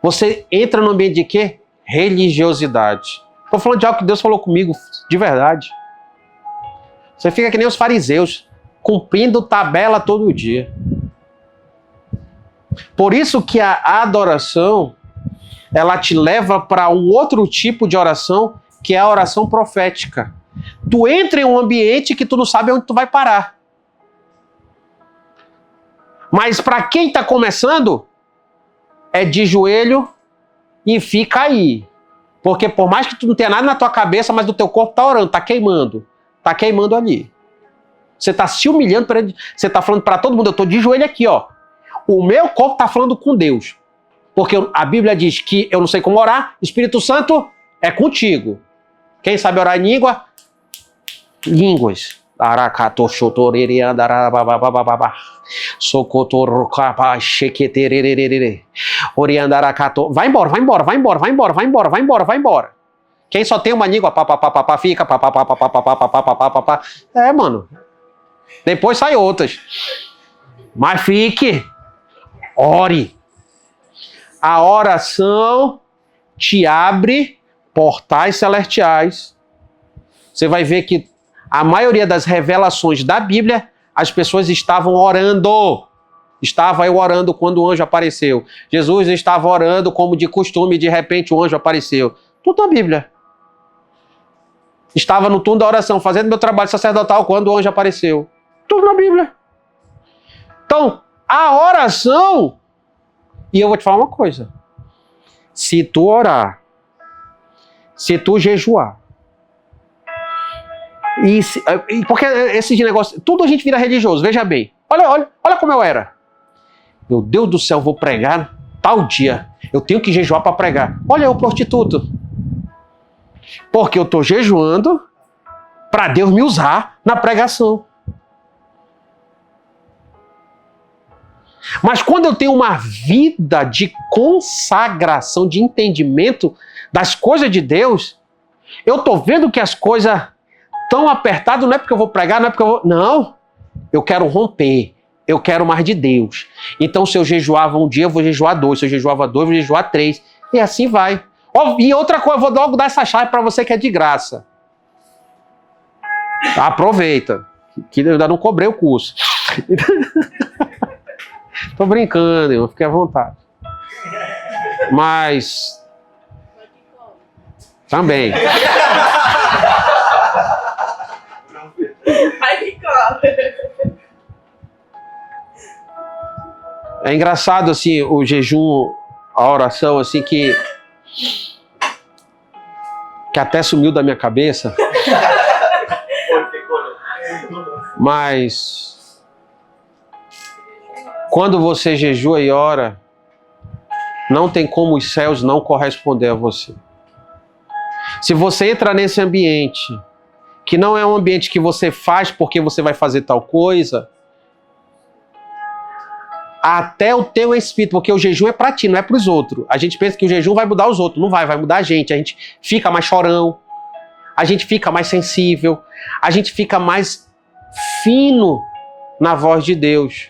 Você entra no ambiente de quê? Religiosidade. Estou falando de algo que Deus falou comigo de verdade. Você fica que nem os fariseus, cumprindo tabela todo dia. Por isso que a adoração, ela te leva para um outro tipo de oração, que é a oração profética. Tu entra em um ambiente que tu não sabe onde tu vai parar. Mas para quem está começando, é de joelho e fica aí. Porque por mais que tu não tenha nada na tua cabeça, mas o teu corpo está orando, está queimando. Está queimando ali. Você está se humilhando, você está falando para todo mundo, eu estou de joelho aqui, ó. O meu corpo está falando com Deus. Porque a Bíblia diz que eu não sei como orar, Espírito Santo é contigo. Quem sabe orar em língua? Línguas. Vai embora, vai embora, vai embora, vai embora, vai embora, vai embora, vai embora. Quem só tem uma língua, fica, é, mano. Depois sai outras. Mas fique. Ore. A oração te abre portais celestiais. Você vai ver que a maioria das revelações da Bíblia, as pessoas estavam orando. Estava eu orando quando o anjo apareceu. Jesus estava orando como de costume, de repente o anjo apareceu. Tudo na Bíblia. Estava no turno da oração, fazendo meu trabalho sacerdotal quando o anjo apareceu. Tudo na Bíblia. Então, a oração... E eu vou te falar uma coisa. Se tu orar, se tu jejuar, porque esse negócio, tudo a gente vira religioso, veja bem. Olha como eu era. Meu Deus do céu, vou pregar tal dia. Eu tenho que jejuar para pregar. Olha eu, prostituto. Porque eu estou jejuando para Deus me usar na pregação. Mas quando eu tenho uma vida de consagração, de entendimento das coisas de Deus, eu estou vendo que as coisas estão apertadas, não é porque eu vou pregar, não é porque eu vou... Não, eu quero romper, eu quero mais de Deus. Então se eu jejuava um dia, eu vou jejuar 2, se eu jejuava 2, eu vou jejuar 3, e assim vai. E outra coisa, eu vou logo dar essa chave para você que é de graça. Aproveita, que eu ainda não cobrei o curso. Tô brincando, irmão, fique à vontade. Mas... também. É engraçado, assim, o jejum, a oração, assim, que até sumiu da minha cabeça. Mas... quando você jejua e ora, não tem como os céus não corresponder a você. Se você entra nesse ambiente, que não é um ambiente que você faz porque você vai fazer tal coisa, até o teu espírito, porque o jejum é para ti, não é para os outros. A gente pensa que o jejum vai mudar os outros, não vai mudar a gente fica mais chorão, a gente fica mais sensível, a gente fica mais fino na voz de Deus.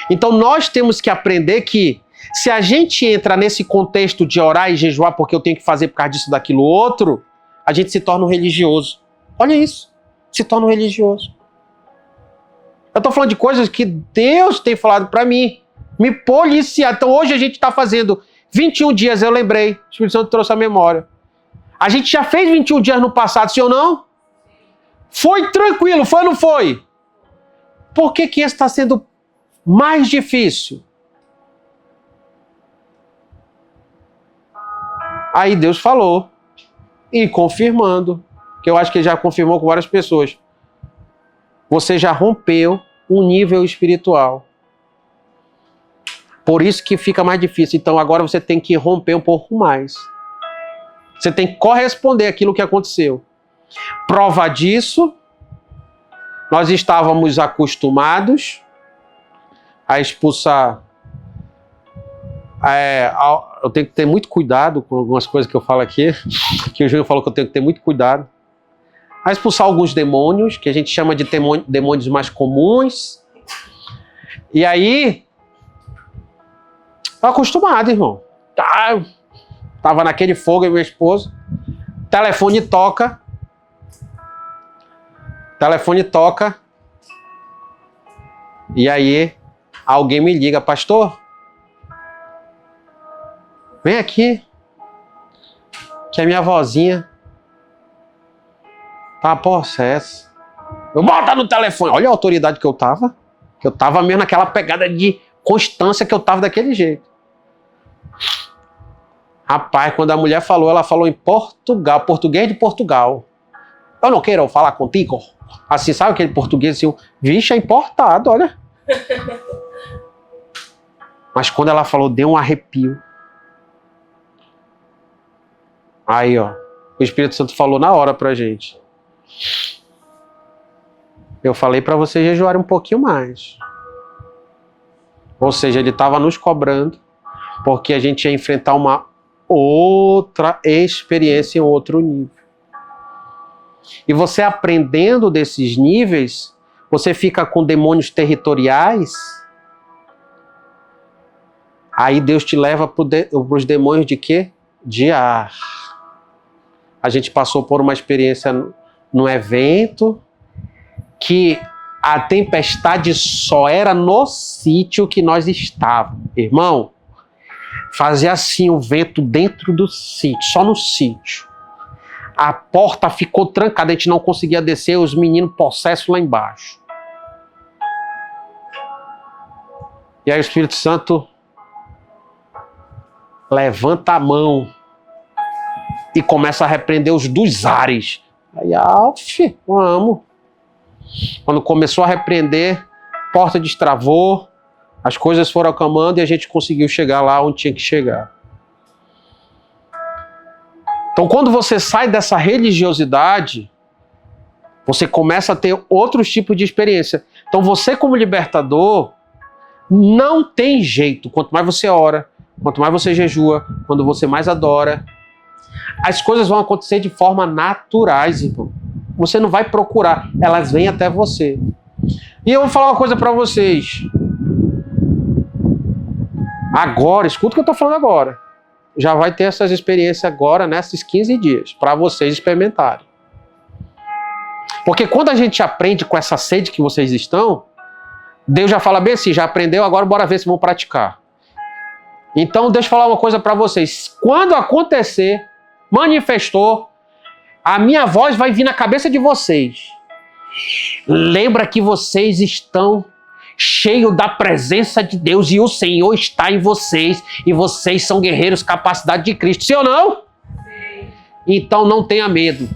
Então nós temos que aprender que se a gente entra nesse contexto de orar e jejuar porque eu tenho que fazer por causa disso, daquilo, outro, a gente se torna um religioso. Olha isso, se torna um religioso. Eu estou falando de coisas que Deus tem falado para mim, me policiar. Então hoje a gente está fazendo 21 dias, eu lembrei, o Espírito Santo trouxe a memória. A gente já fez 21 dias no passado, sim ou não? Foi tranquilo, foi ou não foi? Por que esse está sendo mais difícil? Aí Deus falou, e confirmando, que eu acho que ele já confirmou com várias pessoas. Você já rompeu um nível espiritual. Por isso que fica mais difícil. Então agora você tem que romper um pouco mais. Você tem que corresponder àquilo que aconteceu. Prova disso, nós estávamos acostumados a expulsar. Eu tenho que ter muito cuidado com algumas coisas que eu falo aqui, que o Júnior falou que eu tenho que ter muito cuidado. A expulsar alguns demônios, que a gente chama de demônios mais comuns. E aí, tô acostumado, irmão. Tava naquele fogo, e meu esposo. Telefone toca. E aí, Alguém me liga, pastor, vem aqui, que a minha vozinha tá possessa. Eu boto no telefone. Olha a autoridade que eu tava. Que eu tava mesmo naquela pegada de constância que eu tava daquele jeito. Rapaz, quando a mulher falou, ela falou em Portugal, português de Portugal. Eu não quero falar contigo. Assim, sabe aquele português assim, vixe, é importado, olha. Mas quando ela falou, deu um arrepio. Aí, ó, o Espírito Santo falou na hora pra gente. Eu falei pra vocês jejuarem um pouquinho mais. Ou seja, ele estava nos cobrando, porque a gente ia enfrentar uma outra experiência em outro nível. E você aprendendo desses níveis, você fica com demônios territoriais. Aí Deus te leva para os demônios de quê? De ar. A gente passou por uma experiência no evento que a tempestade só era no sítio que nós estávamos. Irmão, fazia assim o vento dentro do sítio, só no sítio. A porta ficou trancada, a gente não conseguia descer, os meninos possessos lá embaixo. E aí o Espírito Santo levanta a mão e começa a repreender os dos ares. Aí, vamos. Quando começou a repreender, a porta destravou, as coisas foram acalmando e a gente conseguiu chegar lá onde tinha que chegar. Então, quando você sai dessa religiosidade, você começa a ter outros tipos de experiência. Então, você como libertador, não tem jeito. Quanto mais você ora, quanto mais você jejua, quando você mais adora, as coisas vão acontecer de forma naturais, irmão. Você não vai procurar, elas vêm até você. E eu vou falar uma coisa para vocês. Agora, escuta o que eu estou falando agora. Já vai ter essas experiências agora, nesses 15 dias, para vocês experimentarem. Porque quando a gente aprende com essa sede que vocês estão, Deus já fala bem assim, já aprendeu, agora bora ver se vão praticar. Então, deixa eu falar uma coisa para vocês. Quando acontecer, manifestou, a minha voz vai vir na cabeça de vocês. Lembra que vocês estão cheios da presença de Deus e o Senhor está em vocês e vocês são guerreiros capacidade de Cristo. Sim ou não? Sim. Então não tenha medo.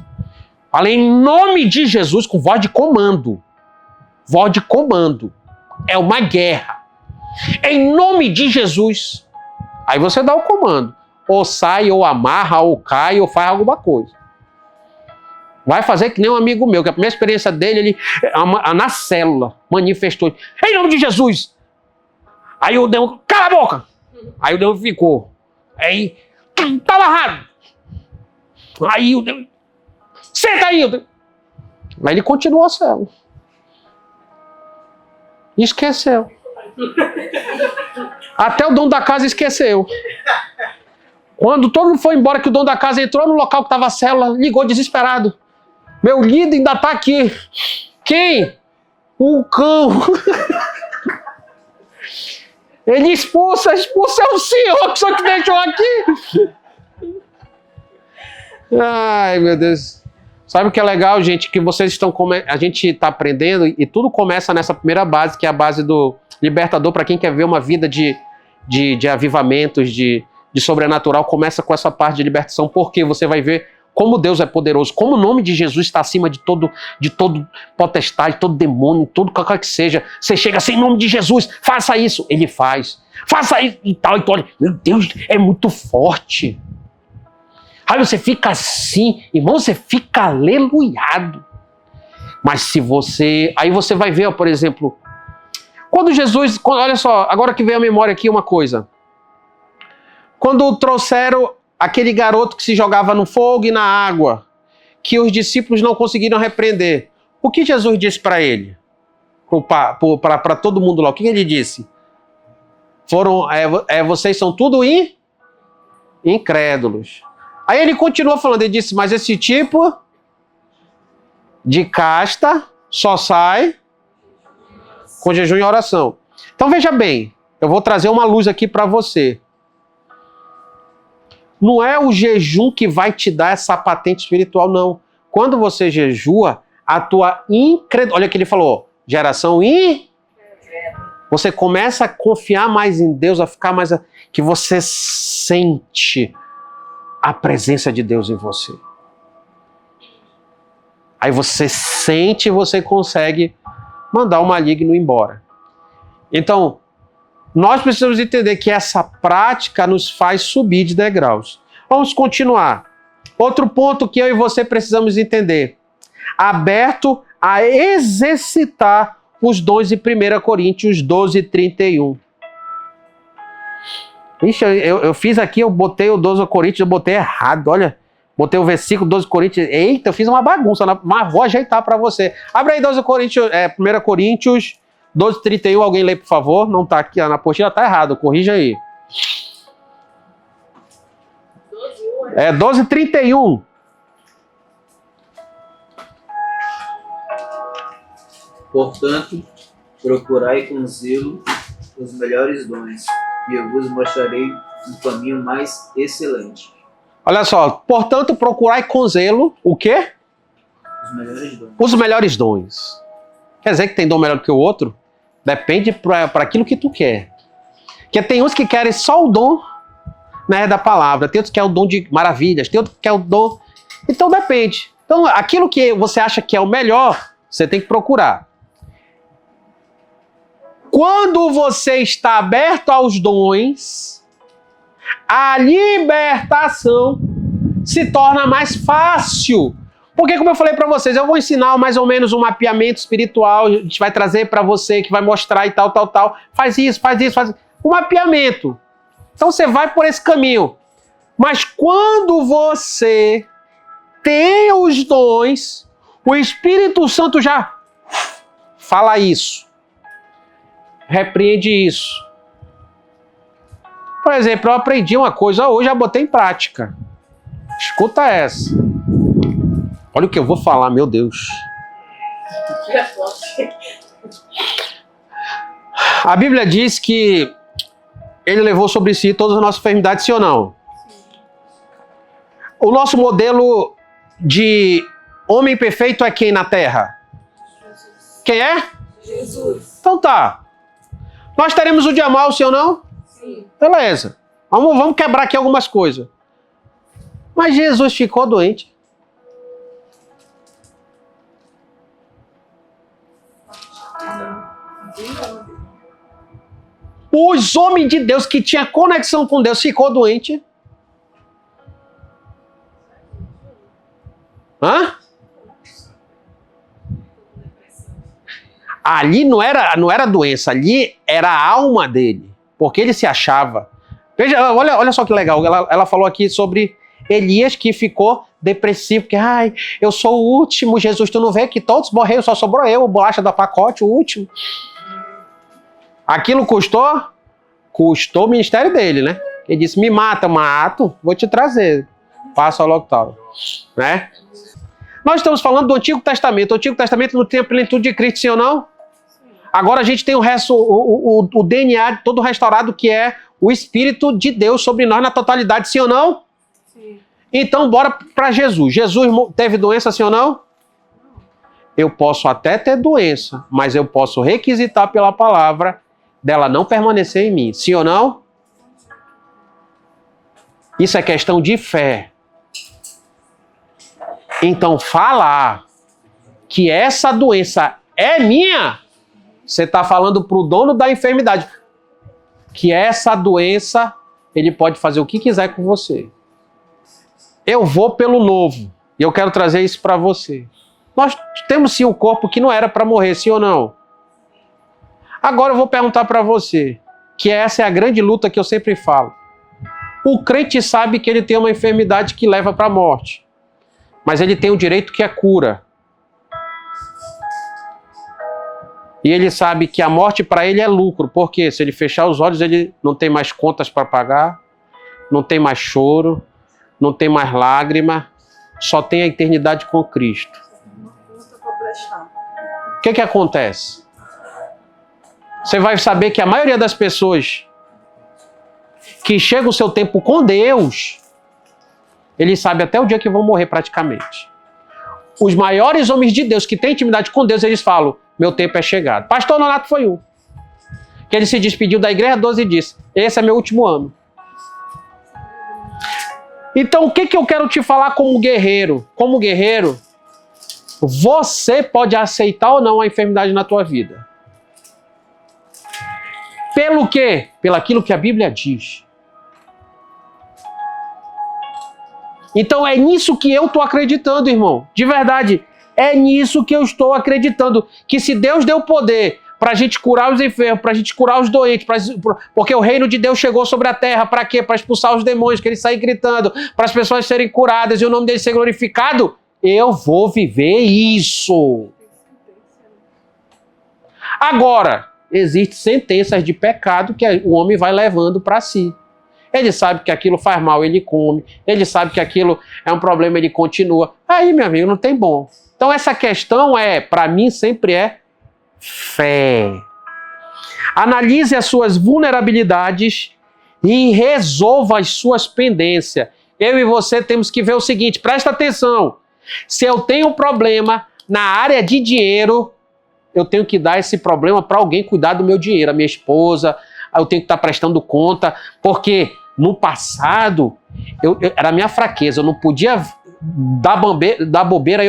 Fale em nome de Jesus com voz de comando. Voz de comando. É uma guerra. Em nome de Jesus. Aí você dá o comando. Ou sai, ou amarra, ou cai, ou faz alguma coisa. Vai fazer que nem um amigo meu, que a primeira experiência dele, ele na célula, manifestou. Em nome de Jesus! Aí o demônio, cala a boca! Aí o demônio ficou. Aí, tá amarrado! Aí o demônio, senta aí! Aí ele continuou a célula. Esqueceu. Até o dono da casa esqueceu. Quando todo mundo foi embora, que o dono da casa entrou no local que estava a célula, ligou desesperado. Meu líder ainda está aqui. Quem? O cão. Ele expulsa é o senhor que só te deixou aqui. Ai, meu Deus. Sabe o que é legal, gente? Que vocês estão... A gente está aprendendo e tudo começa nessa primeira base, que é a base do libertador, para quem quer ver uma vida de avivamentos, de sobrenatural, começa com essa parte de libertação, porque você vai ver como Deus é poderoso, como o nome de Jesus está acima de todo potestade, todo demônio, tudo que seja. Você chega assim, em nome de Jesus, faça isso. Ele faz. Faça isso e tal. Então, meu Deus, é muito forte. Aí você fica assim, irmão, você fica aleluiado. Mas se você... Aí você vai ver, por exemplo, quando Jesus... Olha só, agora que veio a memória aqui uma coisa. Quando trouxeram aquele garoto que se jogava no fogo e na água, que os discípulos não conseguiram repreender, o que Jesus disse para ele? Para todo mundo lá, o que ele disse? Vocês são tudo incrédulos. Aí ele continuou falando, ele disse, mas esse tipo de casta só sai com jejum e oração. Então veja bem, eu vou trazer uma luz aqui para você. Não é o jejum que vai te dar essa patente espiritual, não. Quando você jejua, a tua incredulidade... Olha o que ele falou, geração Você começa a confiar mais em Deus, a ficar mais... Que você sente a presença de Deus em você. Aí você sente e você consegue mandar o maligno embora. Então, nós precisamos entender que essa prática nos faz subir de degraus. Vamos continuar. Outro ponto que eu e você precisamos entender. Aberto a exercitar os dons em 1 Coríntios 12, 31. Ixi, eu fiz aqui, eu botei o 12 Coríntios, eu botei errado, olha. Botei o versículo 12 Coríntios. Eita, eu fiz uma bagunça, mas vou ajeitar para você. Abre aí 12 Coríntios, 1 Coríntios 12, 31. Alguém lê, por favor. Não está aqui, na apostila está errado. Corrija aí. 12, 31.
Portanto, procurai com zelo os melhores dons, e eu vos mostrarei um caminho mais excelente.
Olha só, portanto, procurai com zelo o quê?
Os melhores dons.
Os melhores dons. Quer dizer que tem dom melhor do que o outro? Depende para aquilo que tu quer. Porque tem uns que querem só o dom, né, da palavra, tem outros que querem o dom de maravilhas, tem outros que querem o dom... Então depende. Então aquilo que você acha que é o melhor, você tem que procurar. Quando você está aberto aos dons, a libertação se torna mais fácil. Porque, como eu falei para vocês, eu vou ensinar mais ou menos um mapeamento espiritual, a gente vai trazer para você, que vai mostrar e tal. Faz isso. Um mapeamento. Então você vai por esse caminho. Mas quando você tem os dons, o Espírito Santo já fala isso. Repreende isso. Por exemplo, eu aprendi uma coisa hoje, já botei em prática. Escuta essa. Olha o que eu vou falar, meu Deus. A Bíblia diz que ele levou sobre si todas as nossas enfermidades, sim ou não? O nosso modelo de homem perfeito é quem na Terra? Quem é?
Jesus.
Então tá. Nós teremos o dia mal, sim ou não?
Sim.
Beleza. Vamos quebrar aqui algumas coisas. Mas Jesus ficou doente. Os homens de Deus que tinham conexão com Deus ficou doente. Hã? Ali não era doença, ali era a alma dele, porque ele se achava. Veja, olha só que legal, ela falou aqui sobre Elias que ficou depressivo, porque eu sou o último, Jesus, tu não vê que todos morreram, só sobrou eu, o bolacha da pacote, o último. Aquilo custou? Custou o ministério dele, né? Ele disse, me mata, mato, vou te trazer, passa logo tal, né? Nós estamos falando do Antigo Testamento. O Antigo Testamento não tem a plenitude de Cristo, sim ou não? Agora a gente tem o resto, o DNA todo restaurado, que é o Espírito de Deus sobre nós na totalidade, sim ou não?
Sim.
Então bora para Jesus. Jesus teve doença, sim ou não? Eu posso até ter doença, mas eu posso requisitar pela palavra dela não permanecer em mim, sim ou não? Isso é questão de fé. Então, falar que essa doença é minha, você está falando para o dono da enfermidade que essa doença, ele pode fazer o que quiser com você. Eu vou pelo novo, e eu quero trazer isso para você. Nós temos sim um corpo que não era para morrer, sim ou não? Agora eu vou perguntar para você, que essa é a grande luta que eu sempre falo. O crente sabe que ele tem uma enfermidade que leva para a morte. Mas ele tem um direito que é cura. E ele sabe que a morte para ele é lucro. Porque se ele fechar os olhos, ele não tem mais contas para pagar, não tem mais choro, não tem mais lágrima, só tem a eternidade com Cristo. O que acontece? você vai saber que a maioria das pessoas que chega o seu tempo com Deus, eles sabem até o dia que vão morrer praticamente. Os maiores homens de Deus que têm intimidade com Deus, eles falam, meu tempo é chegado. Pastor Nonato foi um. Que ele se despediu da igreja 12 e disse, esse é meu último ano. Então o que eu quero te falar como guerreiro? Como guerreiro, você pode aceitar ou não a enfermidade na tua vida. Pelo quê? Pelaquilo que a Bíblia diz. Então é nisso que eu estou acreditando, irmão. De verdade, é nisso que eu estou acreditando. Que se Deus deu poder para a gente curar os enfermos, para a gente curar os doentes, porque o reino de Deus chegou sobre a terra, para quê? Para expulsar os demônios, que eles saem gritando, para as pessoas serem curadas e o nome dele ser glorificado, eu vou viver isso. Agora, existem sentenças de pecado que o homem vai levando para si. Ele sabe que aquilo faz mal, ele come. Ele sabe que aquilo é um problema, ele continua. Aí, meu amigo, não tem bom. Então essa questão para mim, sempre é fé. Analise as suas vulnerabilidades e resolva as suas pendências. Eu e você temos que ver o seguinte, presta atenção. Se eu tenho um problema na área de dinheiro, eu tenho que dar esse problema para alguém cuidar do meu dinheiro, a minha esposa, eu tenho que estar prestando conta, porque no passado era a minha fraqueza, eu não podia dar bobeira,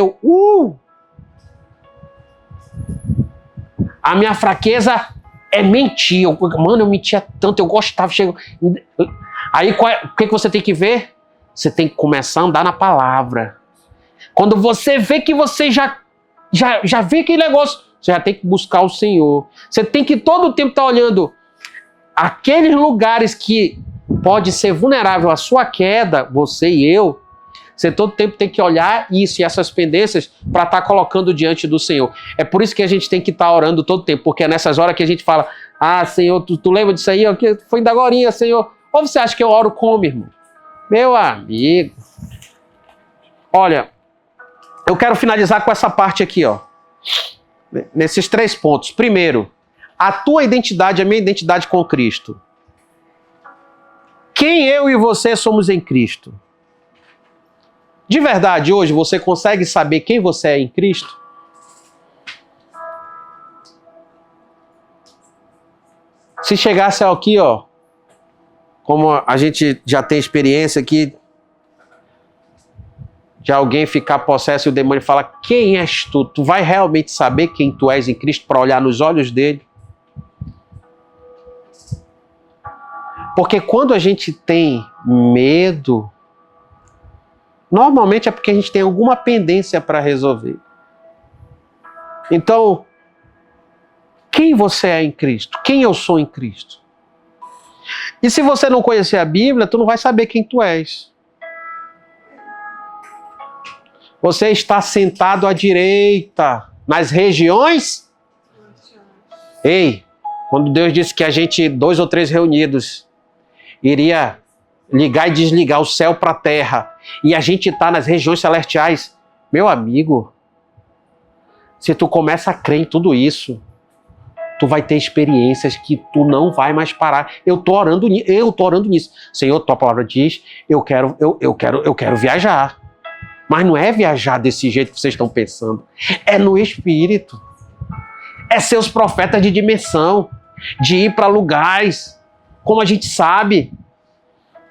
A minha fraqueza é mentir. Mano, eu mentia tanto, eu gostava. Aí o que você tem que ver? Você tem que começar a andar na palavra. Quando você vê que você já vê aquele negócio, você já tem que buscar o Senhor. Você tem que todo o tempo estar olhando aqueles lugares que pode ser vulnerável à sua queda, você e eu. Você todo tempo tem que olhar isso e essas pendências para estar colocando diante do Senhor. É por isso que a gente tem que estar orando todo tempo, porque é nessas horas que a gente fala, Senhor, tu lembra disso aí? Foi ainda agorinha, Senhor. Ou você acha que eu oro como, irmão? Meu amigo. Olha, eu quero finalizar com essa parte aqui, ó. Nesses 3 pontos. Primeiro, a tua identidade, a minha identidade com Cristo. Quem eu e você somos em Cristo? De verdade, hoje você consegue saber quem você é em Cristo? Se chegasse aqui, ó, como a gente já tem experiência aqui, de alguém ficar possesso e o demônio fala, quem és tu? Tu vai realmente saber quem tu és em Cristo para olhar nos olhos dele? Porque quando a gente tem medo, normalmente é porque a gente tem alguma pendência para resolver. Então, quem você é em Cristo? Quem eu sou em Cristo? E se você não conhecer a Bíblia, tu não vai saber quem tu és. Você está sentado à direita, nas regiões? Ei, quando Deus disse que a gente, 2 ou 3 reunidos, iria ligar e desligar o céu para a terra, e a gente está nas regiões celestiais, meu amigo, se tu começa a crer em tudo isso, tu vai ter experiências que tu não vai mais parar. Eu tô orando nisso. Senhor, tua palavra diz, eu quero viajar. Mas não é viajar desse jeito que vocês estão pensando. É no Espírito. É ser os profetas de dimensão, de ir para lugares, como a gente sabe.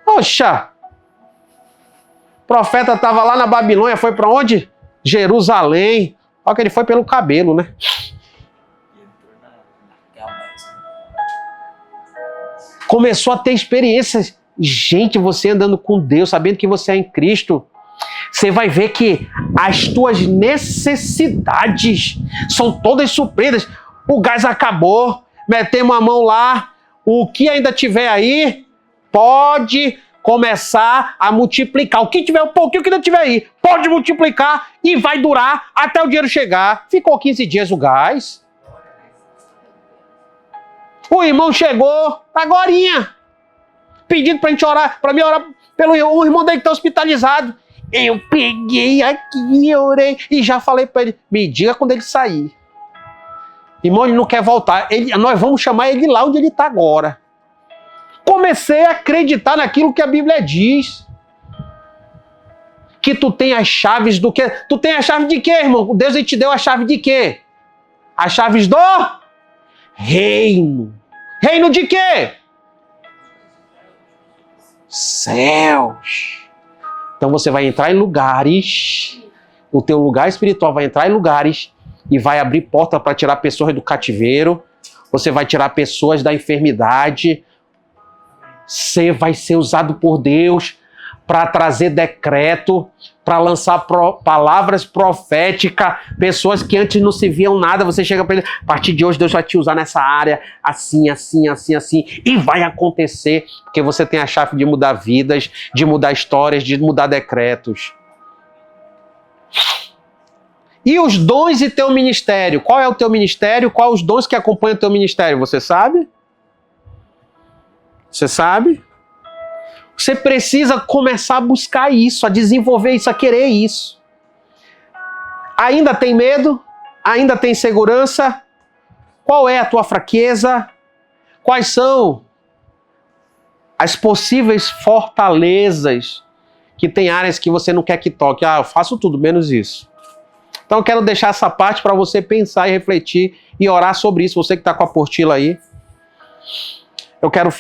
Poxa, o profeta estava lá na Babilônia, foi para onde? Jerusalém. Olha que ele foi pelo cabelo, né? Começou a ter experiências. Gente, você andando com Deus, sabendo que você é em Cristo, você vai ver que as tuas necessidades são todas supridas. O gás acabou, metemos a mão lá, o que ainda tiver aí, pode começar a multiplicar. O que tiver, um pouquinho que ainda tiver aí, pode multiplicar e vai durar até o dinheiro chegar. Ficou 15 dias o gás. O irmão chegou agorinha, pedindo pra gente orar, pra mim orar pelo irmão dele que tá hospitalizado. Eu peguei aqui, orei e já falei pra ele, me diga quando ele sair. Irmão, ele não quer voltar. Nós vamos chamar ele lá onde ele está agora. Comecei a acreditar naquilo que a Bíblia diz. Que tu tem as chaves do quê? Tu tem a chave de quê, irmão? Deus te deu a chave de quê? As chaves do reino. Reino de quê? Céus. Então você vai entrar em lugares, o teu lugar espiritual vai entrar em lugares e vai abrir porta para tirar pessoas do cativeiro, você vai tirar pessoas da enfermidade, você vai ser usado por Deus para trazer decreto, para lançar palavras proféticas, pessoas que antes não se viam nada, você chega para ele, a partir de hoje Deus vai te usar nessa área, assim, assim, assim, assim, e vai acontecer, porque você tem a chave de mudar vidas, de mudar histórias, de mudar decretos. E os dons e teu ministério? Qual é o teu ministério? Quais os dons que acompanham o teu ministério? Você sabe? Você sabe? Você precisa começar a buscar isso, a desenvolver isso, a querer isso. Ainda tem medo? Ainda tem insegurança? Qual é a tua fraqueza? Quais são as possíveis fortalezas que tem áreas que você não quer que toque? Eu faço tudo, menos isso. Então eu quero deixar essa parte para você pensar e refletir e orar sobre isso. Você que está com a apostila aí. Eu quero finalizar.